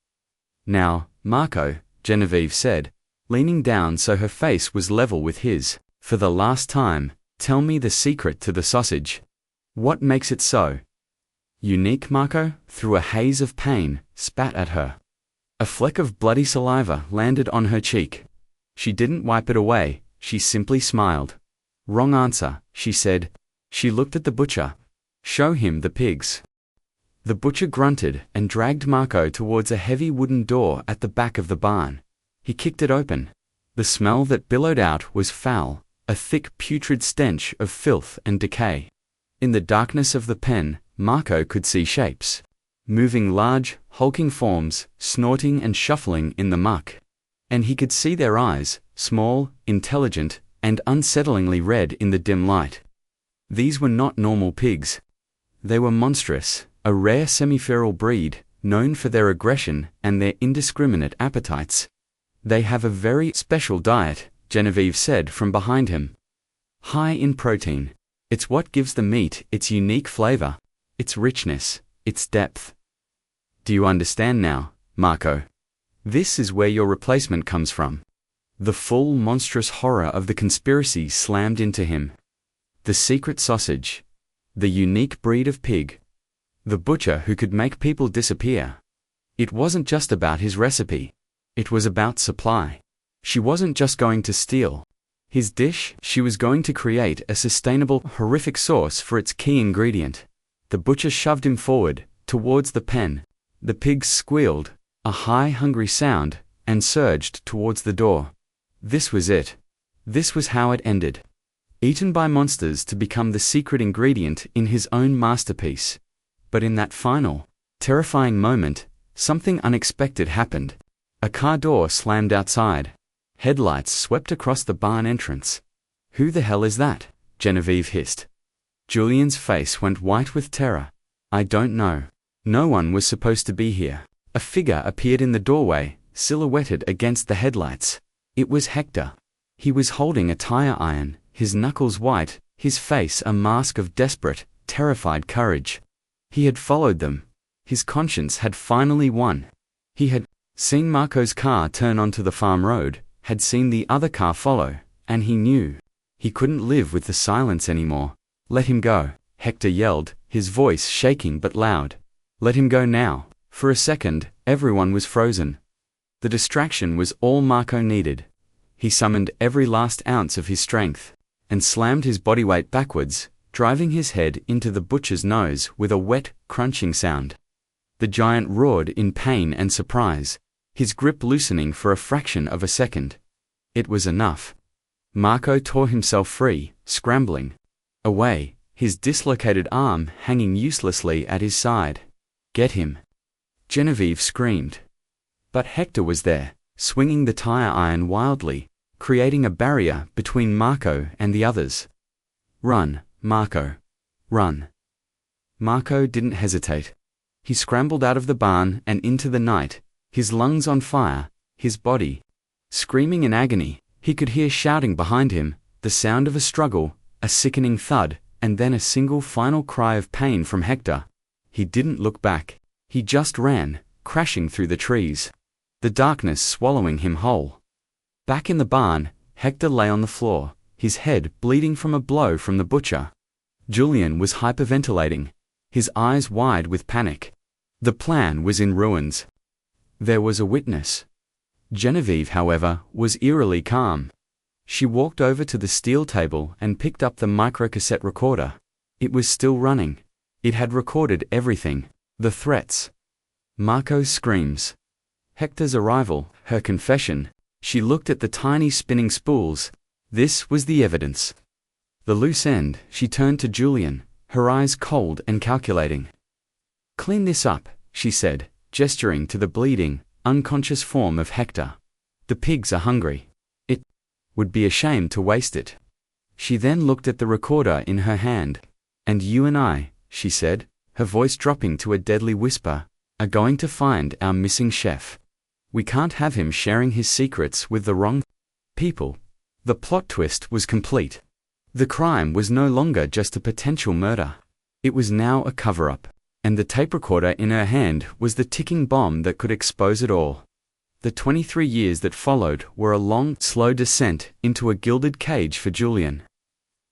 "Now, Marco," Genevieve said, leaning down so her face was level with his, "for the last time, tell me the secret to the sausage. What makes it so unique?" Marco, through a haze of pain, spat at her. A fleck of bloody saliva landed on her cheek. She didn't wipe it away, she simply smiled. "Wrong answer," she said. She looked at the butcher. "Show him the pigs." The butcher grunted and dragged Marco towards a heavy wooden door at the back of the barn. He kicked it open. The smell that billowed out was foul, a thick putrid stench of filth and decay. In the darkness of the pen, Marco could see shapes. Moving large, hulking forms, snorting and shuffling in the muck. And he could see their eyes, small, intelligent, and unsettlingly red in the dim light. These were not normal pigs. They were monstrous, a rare semi-feral breed, known for their aggression and their indiscriminate appetites. "They have a very special diet," Genevieve said from behind him. "High in protein. It's what gives the meat its unique flavor, its richness, its depth. Do you understand now, Marco? This is where your replacement comes from." The full monstrous horror of the conspiracy slammed into him. The secret sausage. The unique breed of pig. The butcher who could make people disappear. It wasn't just about his recipe. It was about supply. She wasn't just going to steal his dish, she was going to create a sustainable, horrific source for its key ingredient. The butcher shoved him forward, towards the pen. The pigs squealed, a high, hungry sound, and surged towards the door. This was it. This was how it ended. Eaten by monsters to become the secret ingredient in his own masterpiece. But in that final, terrifying moment, something unexpected happened. A car door slammed outside. Headlights swept across the barn entrance. "Who the hell is that?" Genevieve hissed. Julian's face went white with terror. "I don't know. No one was supposed to be here." A figure appeared in the doorway, silhouetted against the headlights. It was Hector. He was holding a tire iron, his knuckles white, his face a mask of desperate, terrified courage. He had followed them. His conscience had finally won. He had seen Marco's car turn onto the farm road, had seen the other car follow, and he knew. He couldn't live with the silence anymore. "Let him go," Hector yelled, his voice shaking but loud. "Let him go now." For a second, everyone was frozen. The distraction was all Marco needed. He summoned every last ounce of his strength, and slammed his body weight backwards, driving his head into the butcher's nose with a wet, crunching sound. The giant roared in pain and surprise, his grip loosening for a fraction of a second. It was enough. Marco tore himself free, scrambling away, his dislocated arm hanging uselessly at his side. "Get him!" Genevieve screamed. But Hector was there, swinging the tire iron wildly, creating a barrier between Marco and the others. "Run, Marco. Run." Marco didn't hesitate. He scrambled out of the barn and into the night, his lungs on fire, his body screaming in agony. He could hear shouting behind him, the sound of a struggle, a sickening thud, and then a single final cry of pain from Hector. He didn't look back. He just ran, crashing through the trees, the darkness swallowing him whole. Back in the barn, Hector lay on the floor, his head bleeding from a blow from the butcher. Julian was hyperventilating, his eyes wide with panic. The plan was in ruins. There was a witness. Genevieve, however, was eerily calm. She walked over to the steel table and picked up the microcassette recorder. It was still running. It had recorded everything, the threats, Marco's screams, Hector's arrival, her confession. She looked at the tiny spinning spools. This was the evidence. The loose end. She turned to Julian, her eyes cold and calculating. "Clean this up," she said, gesturing to the bleeding, unconscious form of Hector. "The pigs are hungry. It would be a shame to waste it." She then looked at the recorder in her hand. "And you and I," she said, her voice dropping to a deadly whisper, "are going to find our missing chef. We can't have him sharing his secrets with the wrong people." The plot twist was complete. The crime was no longer just a potential murder. It was now a cover-up, and the tape recorder in her hand was the ticking bomb that could expose it all. The 23 years that followed were a long, slow descent into a gilded cage for Julian.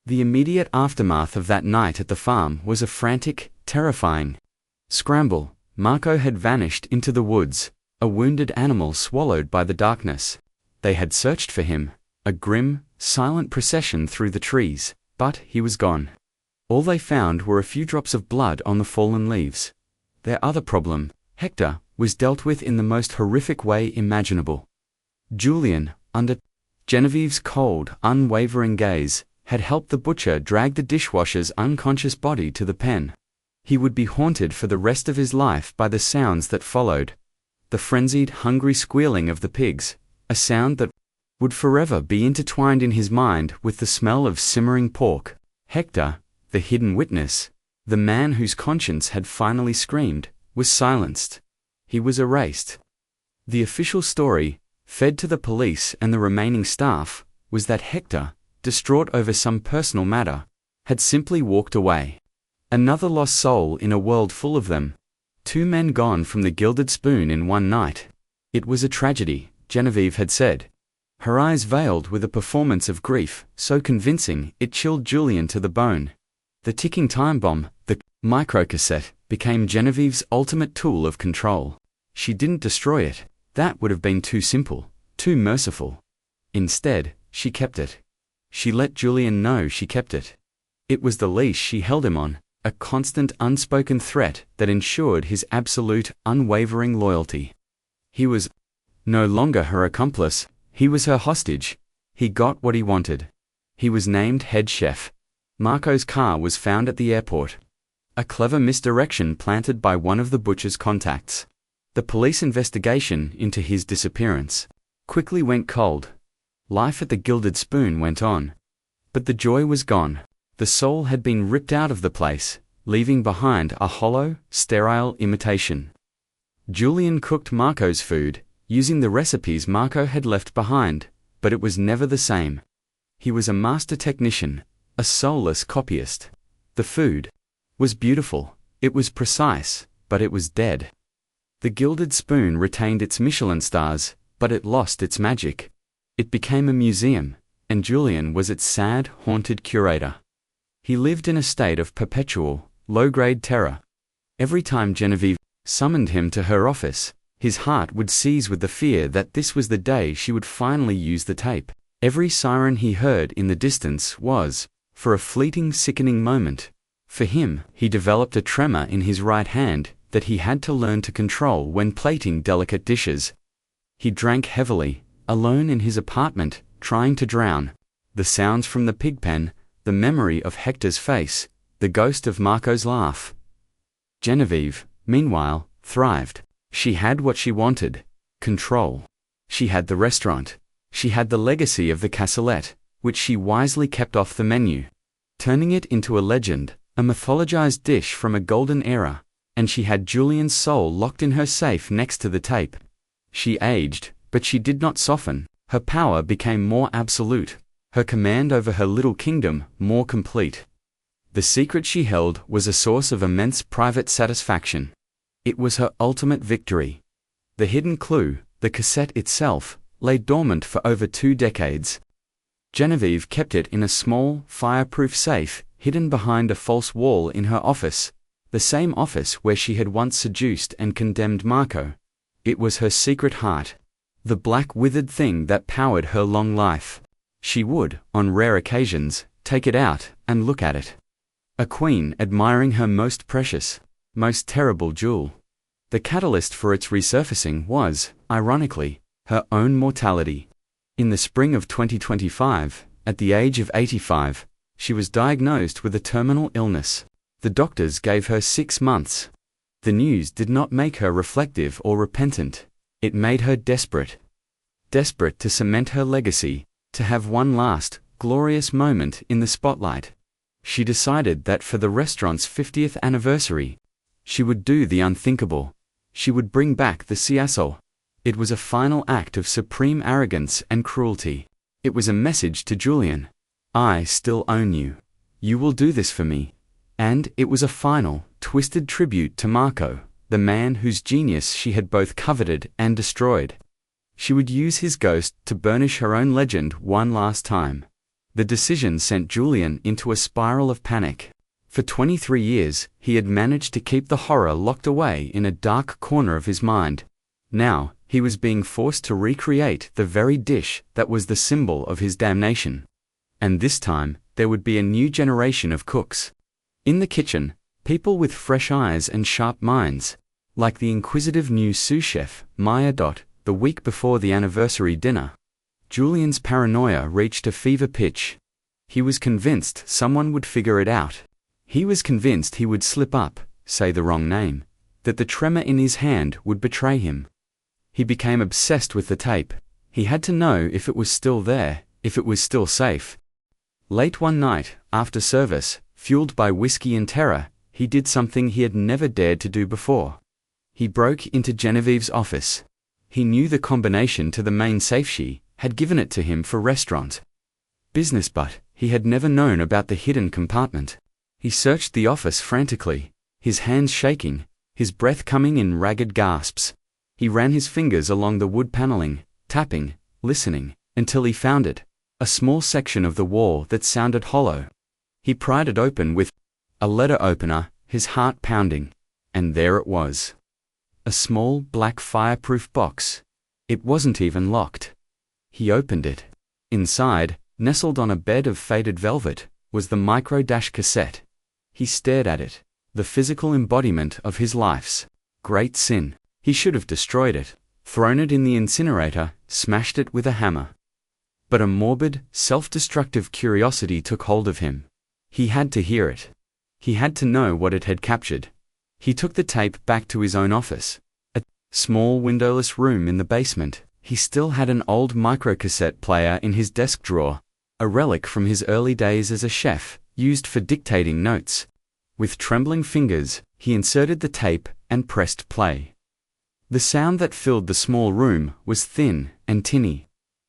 The immediate aftermath of that night at the farm was a frantic, terrifying scramble. Marco had vanished into the woods, a wounded animal swallowed by the darkness. They had searched for him, a grim, silent procession through the trees, but he was gone. All they found were a few drops of blood on the fallen leaves. Their other problem, Hector, was dealt with in the most horrific way imaginable. Julian, under Genevieve's cold, unwavering gaze, had helped the butcher drag the dishwasher's unconscious body to the pen. He would be haunted for the rest of his life by the sounds that followed. The frenzied, hungry squealing of the pigs, a sound that would forever be intertwined in his mind with the smell of simmering pork. Hector, the hidden witness, the man whose conscience had finally screamed, was silenced. He was erased. The official story, fed to the police and the remaining staff, was that Hector, distraught over some personal matter, had simply walked away. Another lost soul in a world full of them. 2 men gone from the Gilded Spoon in one night. It was a tragedy, Genevieve had said, her eyes veiled with a performance of grief so convincing it chilled Julian to the bone. The ticking time bomb, the microcassette, became Genevieve's ultimate tool of control. She didn't destroy it. That would have been too simple, too merciful. Instead, she kept it. She let Julian know she kept it. It was the leash she held him on, a constant unspoken threat that ensured his absolute, unwavering loyalty. He was no longer her accomplice, he was her hostage. He got what he wanted. He was named head chef. Marco's car was found at the airport. A clever misdirection planted by one of the butcher's contacts. The police investigation into his disappearance quickly went cold. Life at the Gilded Spoon went on. But the joy was gone. The soul had been ripped out of the place, leaving behind a hollow, sterile imitation. Julian cooked Marco's food, using the recipes Marco had left behind, but it was never the same. He was a master technician, a soulless copyist. The food was beautiful, it was precise, but it was dead. The Gilded Spoon retained its Michelin stars, but it lost its magic. It became a museum, and Julian was its sad, haunted curator. He lived in a state of perpetual, low-grade terror. Every time Genevieve summoned him to her office, his heart would seize with the fear that this was the day she would finally use the tape. Every siren he heard in the distance was, for a fleeting, sickening moment. For him, he developed a tremor in his right hand that he had to learn to control when plating delicate dishes. He drank heavily, alone in his apartment, trying to drown the sounds from the pigpen, the memory of Hector's face, the ghost of Marco's laugh. Genevieve, meanwhile, thrived. She had what she wanted: control. She had the restaurant. She had the legacy of the cassoulet, which she wisely kept off the menu, turning it into a legend, a mythologized dish from a golden era. And she had Julian's soul locked in her safe next to the tape. She aged, but she did not soften. Her power became more absolute, her command over her little kingdom more complete. The secret she held was a source of immense private satisfaction. It was her ultimate victory. The hidden clue, the cassette itself, lay dormant for over 2 decades. Genevieve kept it in a small, fireproof safe, hidden behind a false wall in her office, the same office where she had once seduced and condemned Marco. It was her secret heart, the black withered thing that powered her long life. She would, on rare occasions, take it out and look at it. A queen admiring her most precious, most terrible jewel. The catalyst for its resurfacing was, ironically, her own mortality. In the spring of 2025, at the age of 85, she was diagnosed with a terminal illness. The doctors gave her 6 months. The news did not make her reflective or repentant. It made her desperate. Desperate to cement her legacy, to have one last, glorious moment in the spotlight. She decided that for the restaurant's 50th anniversary, she would do the unthinkable. She would bring back the siasol. It was a final act of supreme arrogance and cruelty. It was a message to Julian. I still own you. You will do this for me. And it was a final, twisted tribute to Marco, the man whose genius she had both coveted and destroyed. She would use his ghost to burnish her own legend one last time. The decision sent Julian into a spiral of panic. For 23 years, he had managed to keep the horror locked away in a dark corner of his mind. Now, he was being forced to recreate the very dish that was the symbol of his damnation. And this time, there would be a new generation of cooks. In the kitchen, people with fresh eyes and sharp minds, like the inquisitive new sous chef, Maya. The week before the anniversary dinner, Julian's paranoia reached a fever pitch. He was convinced someone would figure it out. He was convinced he would slip up, say the wrong name, that the tremor in his hand would betray him. He became obsessed with the tape. He had to know if it was still there, if it was still safe. Late one night, after service, fueled by whiskey and terror, he did something he had never dared to do before. He broke into Genevieve's office. He knew the combination to the main safe. She had given it to him for restaurant business, but he had never known about the hidden compartment. He searched the office frantically, his hands shaking, his breath coming in ragged gasps. He ran his fingers along the wood paneling, tapping, listening, until he found it, a small section of the wall that sounded hollow. He pried it open with a letter opener, his heart pounding, and there it was. A small, black fireproof box. It wasn't even locked. He opened it. Inside, nestled on a bed of faded velvet, was the micro-dash cassette. He stared at it, the physical embodiment of his life's great sin. He should have destroyed it, thrown it in the incinerator, smashed it with a hammer. But a morbid, self-destructive curiosity took hold of him. He had to hear it. He had to know what it had captured. He took the tape back to his own office, a small windowless room in the basement. He still had an old microcassette player in his desk drawer, a relic from his early days as a chef, used for dictating notes. With trembling fingers, he inserted the tape and pressed play. The sound that filled the small room was thin and tinny,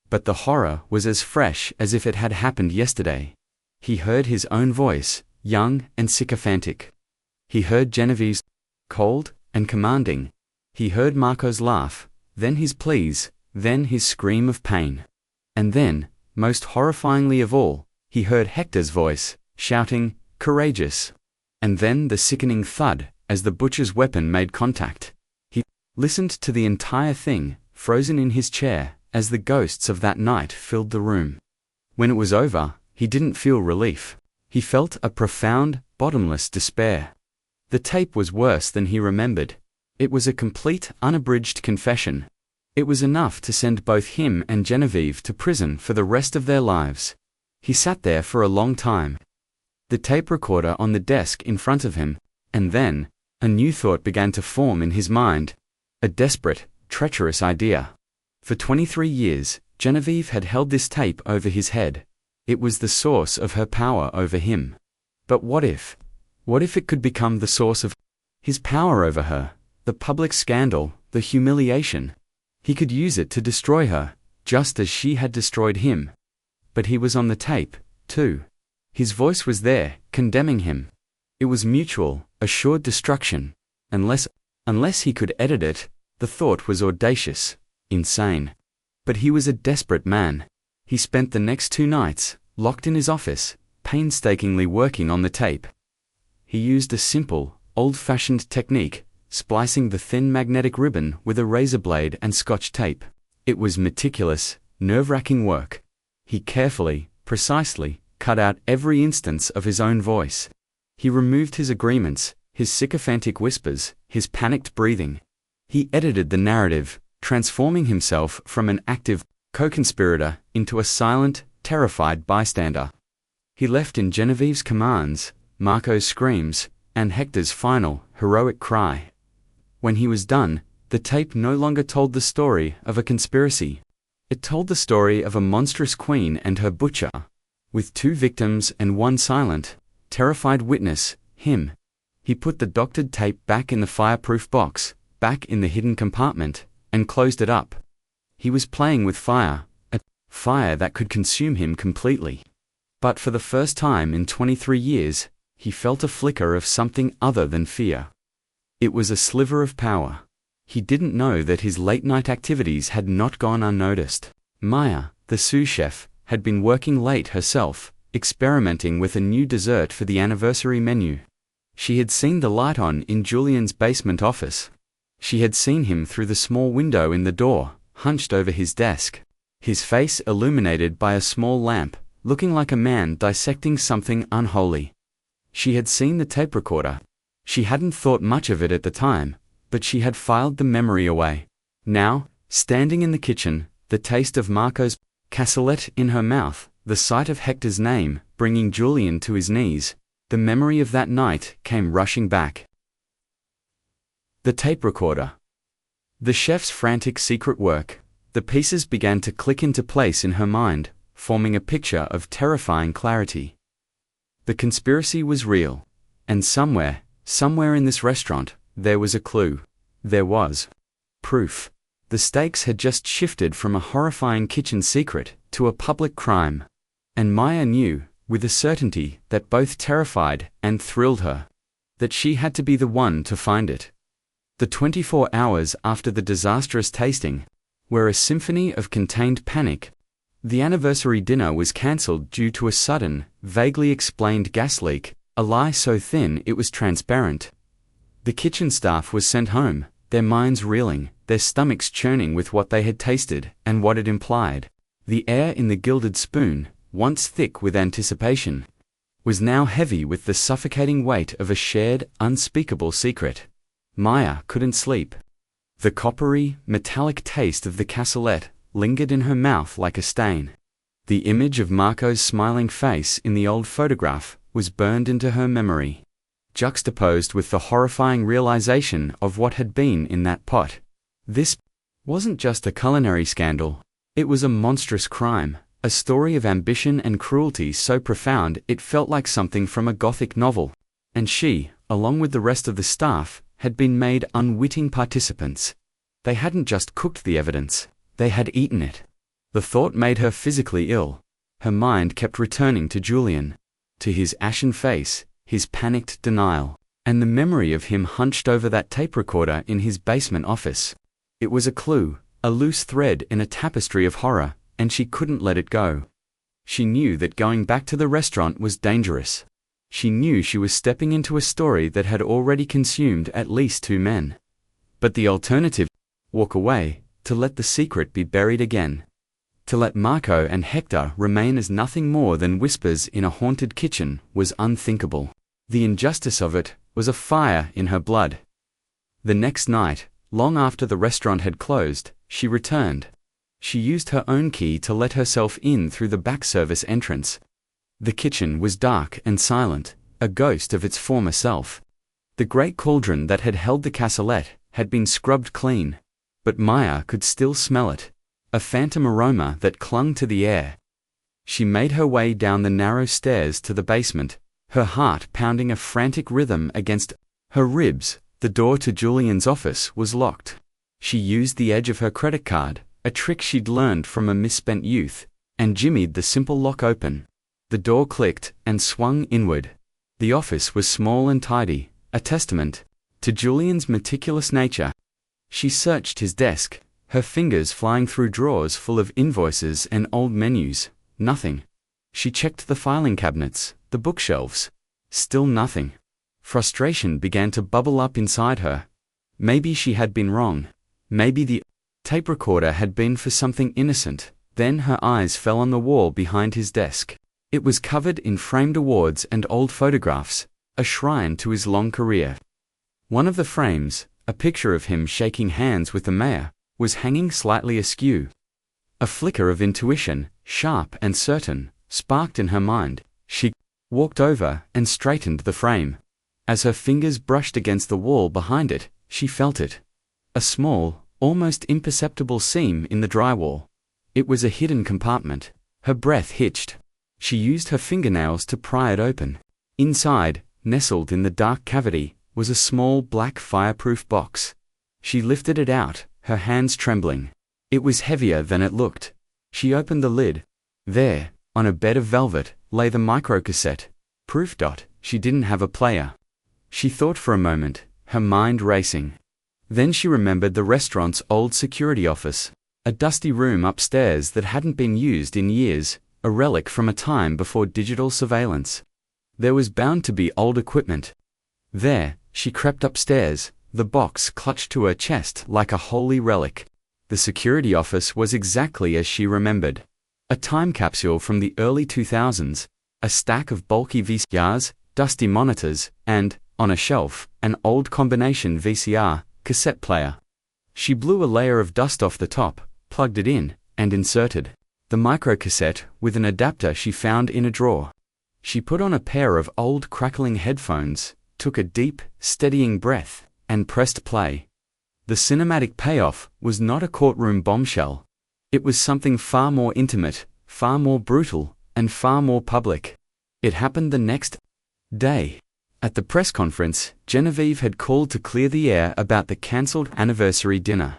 but the horror was as fresh as if it had happened yesterday. He heard his own voice, young and sycophantic. He heard Genevieve's, cold and commanding. He heard Marco's laugh, then his pleas, then his scream of pain. And then, most horrifyingly of all, he heard Hector's voice, shouting, "Courageous!" And then the sickening thud, as the butcher's weapon made contact. He listened to the entire thing, frozen in his chair, as the ghosts of that night filled the room. When it was over, he didn't feel relief. He felt a profound, bottomless despair. The tape was worse than he remembered. It was a complete, unabridged confession. It was enough to send both him and Genevieve to prison for the rest of their lives. He sat there for a long time, the tape recorder on the desk in front of him, and then, a new thought began to form in his mind. A desperate, treacherous idea. For 23 years, Genevieve had held this tape over his head. It was the source of her power over him. But what if it could become the source of his power over her? The public scandal, the humiliation. He could use it to destroy her, just as she had destroyed him. But he was on the tape, too. His voice was there, condemning him. It was mutual, assured destruction. Unless he could edit it, the thought was audacious, insane. But he was a desperate man. He spent the next 2 nights, locked in his office, painstakingly working on the tape. He used a simple, old-fashioned technique, splicing the thin magnetic ribbon with a razor blade and Scotch tape. It was meticulous, nerve-wracking work. He carefully, precisely, cut out every instance of his own voice. He removed his agreements, his sycophantic whispers, his panicked breathing. He edited the narrative, transforming himself from an active co-conspirator into a silent, terrified bystander. He left in Genevieve's commands, Marco's screams, and Hector's final, heroic cry. When he was done, the tape no longer told the story of a conspiracy. It told the story of a monstrous queen and her butcher, with 2 victims and 1 silent, terrified witness, him. He put the doctored tape back in the fireproof box, back in the hidden compartment, and closed it up. He was playing with fire, a fire that could consume him completely. But for the first time in 23 years, he felt a flicker of something other than fear. It was a sliver of power. He didn't know that his late-night activities had not gone unnoticed. Maya, the sous chef, had been working late herself, experimenting with a new dessert for the anniversary menu. She had seen the light on in Julian's basement office. She had seen him through the small window in the door, hunched over his desk, his face illuminated by a small lamp, looking like a man dissecting something unholy. She had seen the tape recorder. She hadn't thought much of it at the time, but she had filed the memory away. Now, standing in the kitchen, the taste of Marco's cassoulet in her mouth, the sight of Hector's name, bringing Julian to his knees, the memory of that night came rushing back. The tape recorder. The chef's frantic secret work. The pieces began to click into place in her mind, forming a picture of terrifying clarity. The conspiracy was real. And somewhere in this restaurant, there was a clue. There was proof. The stakes had just shifted from a horrifying kitchen secret to a public crime. And Maya knew, with a certainty that both terrified and thrilled her, that she had to be the one to find it. The 24 hours after the disastrous tasting were a symphony of contained panic. The anniversary dinner was cancelled due to a sudden, vaguely explained gas leak, a lie so thin it was transparent. The kitchen staff was sent home, their minds reeling, their stomachs churning with what they had tasted and what it implied. The air in the Gilded Spoon, once thick with anticipation, was now heavy with the suffocating weight of a shared, unspeakable secret. Maya couldn't sleep. The coppery, metallic taste of the cassoulet lingered in her mouth like a stain. The image of Marco's smiling face in the old photograph was burned into her memory, juxtaposed with the horrifying realization of what had been in that pot. This wasn't just a culinary scandal. It was a monstrous crime, a story of ambition and cruelty so profound it felt like something from a Gothic novel. And she, along with the rest of the staff, had been made unwitting participants. They hadn't just cooked the evidence, they had eaten it. The thought made her physically ill. Her mind kept returning to Julian, to his ashen face, his panicked denial, and the memory of him hunched over that tape recorder in his basement office. It was a clue, a loose thread in a tapestry of horror, and she couldn't let it go. She knew that going back to the restaurant was dangerous. She knew she was stepping into a story that had already consumed at least 2 men. But the alternative, walk away, to let the secret be buried again. To let Marco and Hector remain as nothing more than whispers in a haunted kitchen was unthinkable. The injustice of it was a fire in her blood. The next night, long after the restaurant had closed, she returned. She used her own key to let herself in through the back service entrance. The kitchen was dark and silent, a ghost of its former self. The great cauldron that had held the cassolette had been scrubbed clean, but Maya could still smell it, a phantom aroma that clung to the air. She made her way down the narrow stairs to the basement, her heart pounding a frantic rhythm against her ribs. The door to Julian's office was locked. She used the edge of her credit card, a trick she'd learned from a misspent youth, and jimmied the simple lock open. The door clicked and swung inward. The office was small and tidy, a testament to Julian's meticulous nature. She searched his desk, her fingers flying through drawers full of invoices and old menus. Nothing. She checked the filing cabinets, the bookshelves. Still nothing. Frustration began to bubble up inside her. Maybe she had been wrong. Maybe the tape recorder had been for something innocent. Then her eyes fell on the wall behind his desk. It was covered in framed awards and old photographs, a shrine to his long career. One of the frames, a picture of him shaking hands with the mayor, was hanging slightly askew. A flicker of intuition, sharp and certain, sparked in her mind. She walked over and straightened the frame. As her fingers brushed against the wall behind it, she felt it. A small, almost imperceptible seam in the drywall. It was a hidden compartment. Her breath hitched. She used her fingernails to pry it open. Inside, nestled in the dark cavity, was a small black fireproof box. She lifted it out, her hands trembling. It was heavier than it looked. She opened the lid. There, on a bed of velvet, lay the microcassette. Proof. She didn't have a player. She thought for a moment, her mind racing. Then she remembered the restaurant's old security office, a dusty room upstairs that hadn't been used in years, a relic from a time before digital surveillance. There was bound to be old equipment. There, she crept upstairs, the box clutched to her chest like a holy relic. The security office was exactly as she remembered. A time capsule from the early 2000s, a stack of bulky VCRs, dusty monitors, and, on a shelf, an old combination VCR cassette player. She blew a layer of dust off the top, plugged it in, and inserted the microcassette with an adapter she found in a drawer. She put on a pair of old crackling headphones, took a deep, steadying breath, and pressed play. The cinematic payoff was not a courtroom bombshell. It was something far more intimate, far more brutal, and far more public. It happened the next day. At the press conference, Genevieve had called to clear the air about the cancelled anniversary dinner.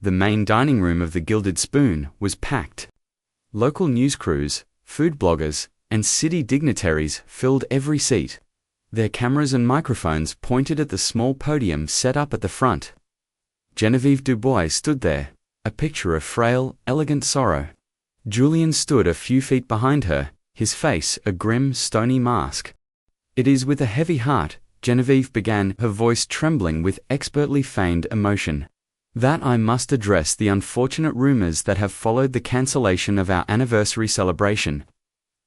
The main dining room of the Gilded Spoon was packed. Local news crews, food bloggers, and city dignitaries filled every seat. Their cameras and microphones pointed at the small podium set up at the front. Genevieve Dubois stood there, a picture of frail, elegant sorrow. Julian stood a few feet behind her, his face a grim, stony mask. "It is with a heavy heart," Genevieve began, her voice trembling with expertly feigned emotion, "that I must address the unfortunate rumors that have followed the cancellation of our anniversary celebration."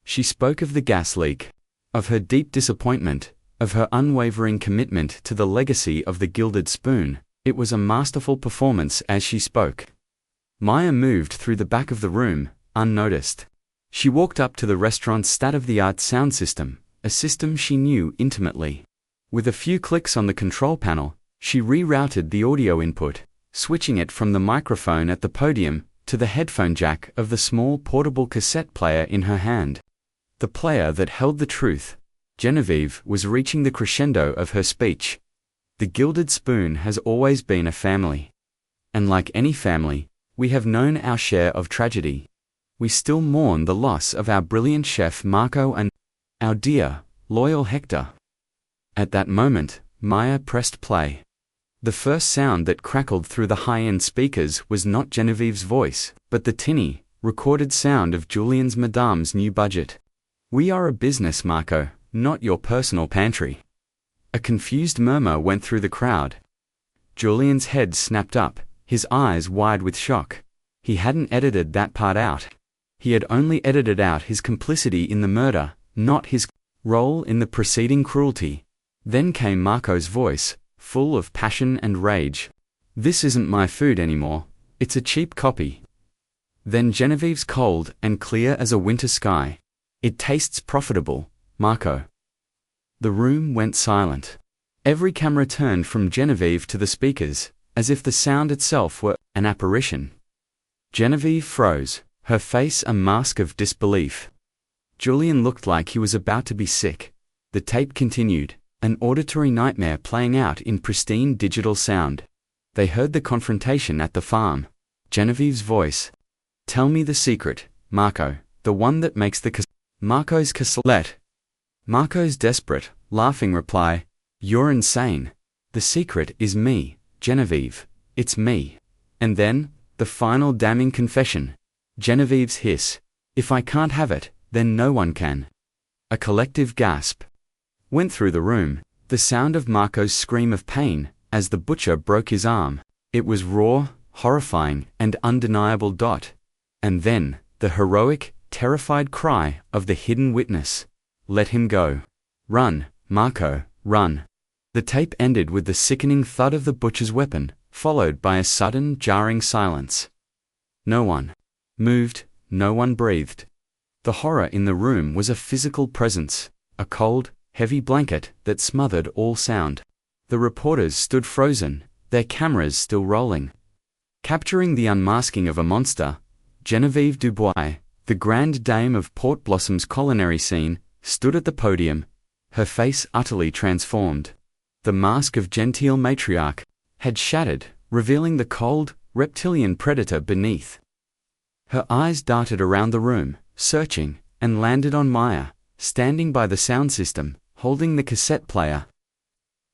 She spoke of the gas leak, of her deep disappointment, of her unwavering commitment to the legacy of the Gilded Spoon. It was a masterful performance as she spoke. Maya moved through the back of the room, unnoticed. She walked up to the restaurant's state-of-the-art sound system, a system she knew intimately. With a few clicks on the control panel, she rerouted the audio input, switching it from the microphone at the podium to the headphone jack of the small portable cassette player in her hand. The player that held the truth. Genevieve was reaching the crescendo of her speech. The Gilded Spoon has always been a family. And like any family, we have known our share of tragedy. We still mourn the loss of our brilliant chef Marco and our dear, loyal Hector. At that moment, Maya pressed play. The first sound that crackled through the high-end speakers was not Genevieve's voice, but the tinny, recorded sound of Julian's Madame's new budget. "We are a business, Marco, not your personal pantry." A confused murmur went through the crowd. Julian's head snapped up, his eyes wide with shock. He hadn't edited that part out. He had only edited out his complicity in the murder, not his role in the preceding cruelty. Then came Marco's voice, full of passion and rage. "This isn't my food anymore. It's a cheap copy." Then Genevieve's cold and clear as a winter sky. "It tastes profitable, Marco." The room went silent. Every camera turned from Genevieve to the speakers, as if the sound itself were an apparition. Genevieve froze, her face a mask of disbelief. Julian looked like he was about to be sick. The tape continued, an auditory nightmare playing out in pristine digital sound. They heard the confrontation at the farm. Genevieve's voice. "Tell me the secret, Marco, the one that makes the Marco's cassette." Marco's desperate, laughing reply. "You're insane. The secret is me, Genevieve. It's me." And then, the final damning confession. Genevieve's hiss. "If I can't have it, then no one can." A collective gasp went through the room, the sound of Marco's scream of pain, as the butcher broke his arm. It was raw, horrifying, and undeniable. And then, the heroic, terrified cry of the hidden witness. "Let him go. Run, Marco, run." The tape ended with the sickening thud of the butcher's weapon, followed by a sudden, jarring silence. No one moved, no one breathed. The horror in the room was a physical presence, a cold, heavy blanket that smothered all sound. The reporters stood frozen, their cameras still rolling. Capturing the unmasking of a monster, Genevieve Dubois, the grand dame of Port Blossom's culinary scene, stood at the podium, her face utterly transformed. The mask of genteel matriarch had shattered, revealing the cold, reptilian predator beneath. Her eyes darted around the room, searching, and landed on Maya, standing by the sound system, holding the cassette player.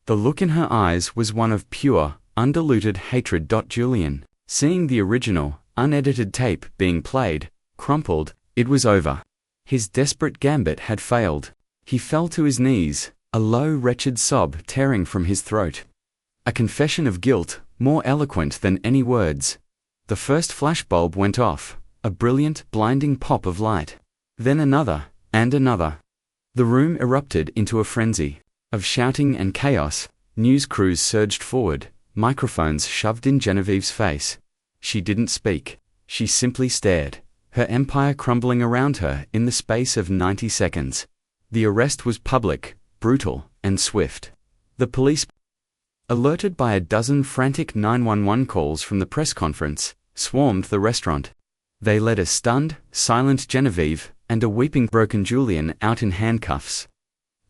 The look in her eyes was one of pure, undiluted hatred. Julian, seeing the original, unedited tape being played, crumpled. It was over. His desperate gambit had failed. He fell to his knees, a low, wretched sob tearing from his throat. A confession of guilt, more eloquent than any words. The first flashbulb went off, a brilliant, blinding pop of light. Then another, and another. The room erupted into a frenzy of shouting and chaos. News crews surged forward, microphones shoved in Genevieve's face. She didn't speak. She simply stared, her empire crumbling around her in the space of 90 seconds. The arrest was public, brutal, and swift. The police, alerted by a dozen frantic 911 calls from the press conference, swarmed the restaurant. They led a stunned, silent Genevieve and a weeping, broken Julian out in handcuffs.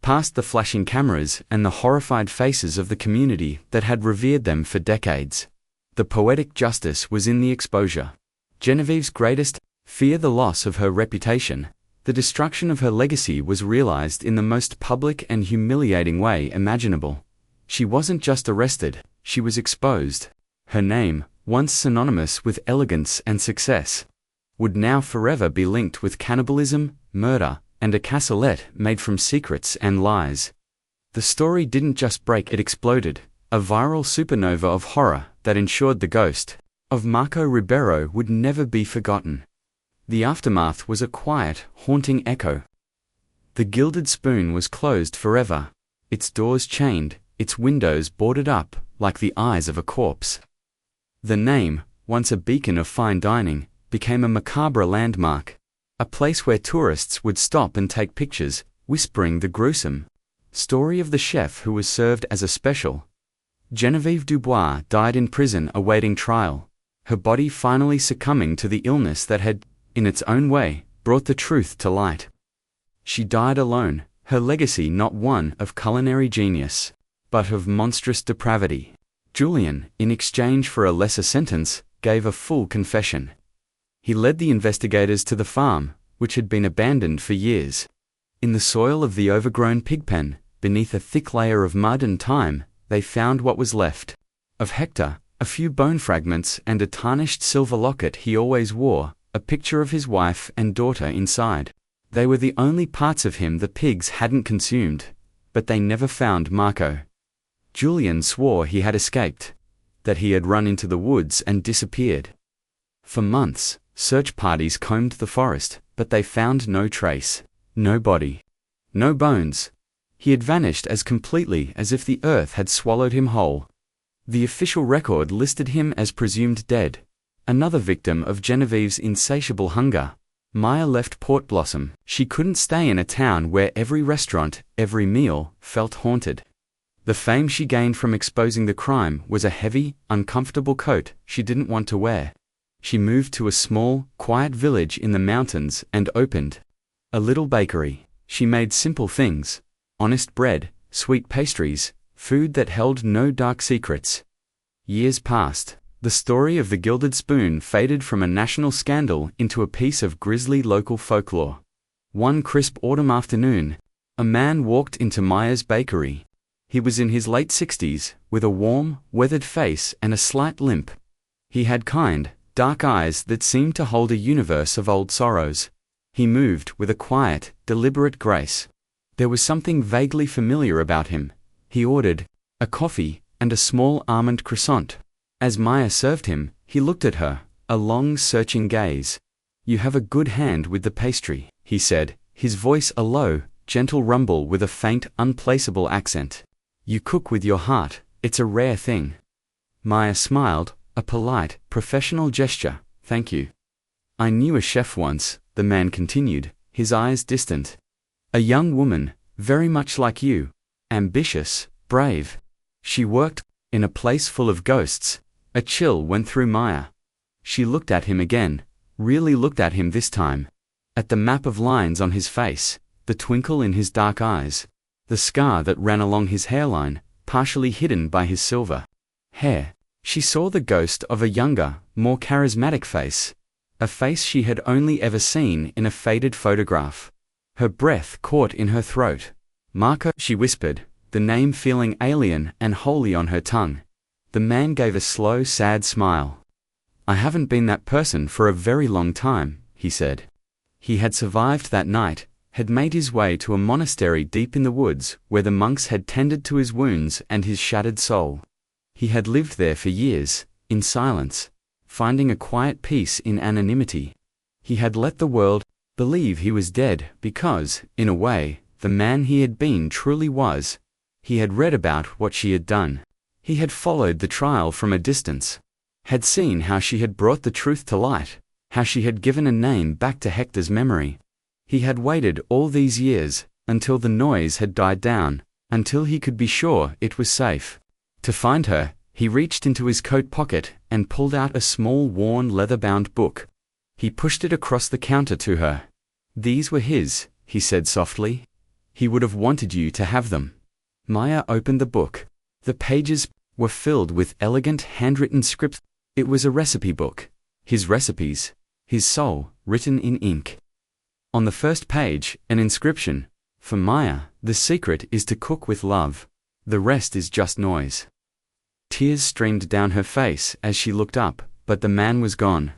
Past the flashing cameras and the horrified faces of the community that had revered them for decades. The poetic justice was in the exposure. Genevieve's greatest fear, the loss of her reputation, the destruction of her legacy, was realized in the most public and humiliating way imaginable. She wasn't just arrested, she was exposed. Her name, once synonymous with elegance and success, would now forever be linked with cannibalism, murder, and a cassette made from secrets and lies. The story didn't just break, it exploded, a viral supernova of horror that ensured the ghost of Marco Ribeiro would never be forgotten. The aftermath was a quiet, haunting echo. The Gilded Spoon was closed forever, its doors chained, its windows boarded up like the eyes of a corpse. The name, once a beacon of fine dining, became a macabre landmark, a place where tourists would stop and take pictures, whispering the gruesome story of the chef who was served as a special. Genevieve Dubois died in prison awaiting trial, her body finally succumbing to the illness that had, in its own way, brought the truth to light. She died alone, her legacy not one of culinary genius, but of monstrous depravity. Julian, in exchange for a lesser sentence, gave a full confession. He led the investigators to the farm, which had been abandoned for years. In the soil of the overgrown pigpen, beneath a thick layer of mud and thyme, they found what was left of Hector, a few bone fragments and a tarnished silver locket he always wore, a picture of his wife and daughter inside. They were the only parts of him the pigs hadn't consumed, but they never found Marco. Julian swore he had escaped. that he had run into the woods and disappeared. For months, search parties combed the forest, but they found no trace, no body, no bones. He had vanished as completely as if the earth had swallowed him whole. The official record listed him as presumed dead, another victim of Genevieve's insatiable hunger. Maya left Port Blossom. She couldn't stay in a town where every restaurant, every meal, felt haunted. The fame she gained from exposing the crime was a heavy, uncomfortable coat she didn't want to wear. She moved to a small, quiet village in the mountains and opened a little bakery. She made simple things: honest bread, sweet pastries, food that held no dark secrets. Years passed. The story of the Gilded Spoon faded from a national scandal into a piece of grisly local folklore. One crisp autumn afternoon, a man walked into Maya's bakery. He was in his late 60s, with a warm, weathered face and a slight limp. He had kind, dark eyes that seemed to hold a universe of old sorrows. He moved with a quiet, deliberate grace. There was something vaguely familiar about him. He ordered a coffee and a small almond croissant. As Maya served him, he looked at her, a long, searching gaze. "You have a good hand with the pastry," he said, his voice a low, gentle rumble with a faint, unplaceable accent. "You cook with your heart. It's a rare thing." Maya smiled, a polite, professional gesture. "Thank you." "I knew a chef once," the man continued, his eyes distant. "A young woman, very much like you. Ambitious, brave. She worked in a place full of ghosts." A chill went through Maya. She looked at him again, really looked at him this time. At the map of lines on his face, the twinkle in his dark eyes, the scar that ran along his hairline, partially hidden by his silver hair. She saw the ghost of a younger, more charismatic face. A face she had only ever seen in a faded photograph. Her breath caught in her throat. "Marco," she whispered, the name feeling alien and wholly on her tongue. The man gave a slow, sad smile. "I haven't been that person for a very long time," he said. He had survived that night, had made his way to a monastery deep in the woods where the monks had tended to his wounds and his shattered soul. He had lived there for years, in silence, finding a quiet peace in anonymity. He had let the world believe he was dead because, in a way, the man he had been truly was. He had read about what she had done. He had followed the trial from a distance, had seen how she had brought the truth to light, how she had given a name back to Hector's memory. He had waited all these years, until the noise had died down, until he could be sure it was safe. To find her, he reached into his coat pocket and pulled out a small worn leather-bound book. He pushed it across the counter to her. "These were his," he said softly. "He would have wanted you to have them." Maya opened the book. The pages were filled with elegant handwritten script. It was a recipe book. His recipes, his soul, written in ink. On the first page, an inscription: "For Maya, the secret is to cook with love. The rest is just noise." Tears streamed down her face as she looked up, but the man was gone.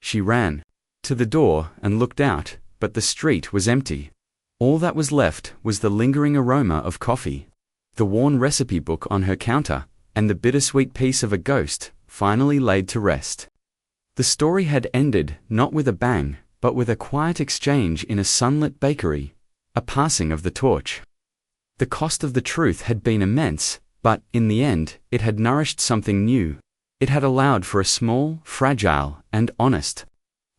She ran to the door and looked out, but the street was empty. All that was left was the lingering aroma of coffee, the worn recipe book on her counter, and the bittersweet piece of a ghost, finally laid to rest. The story had ended not with a bang, but with a quiet exchange in a sunlit bakery, a passing of the torch. The cost of the truth had been immense, but, in the end, it had nourished something new. It had allowed for a small, fragile, and honest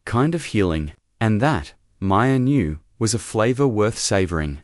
kind of healing, and that, Maya knew, was a flavor worth savoring.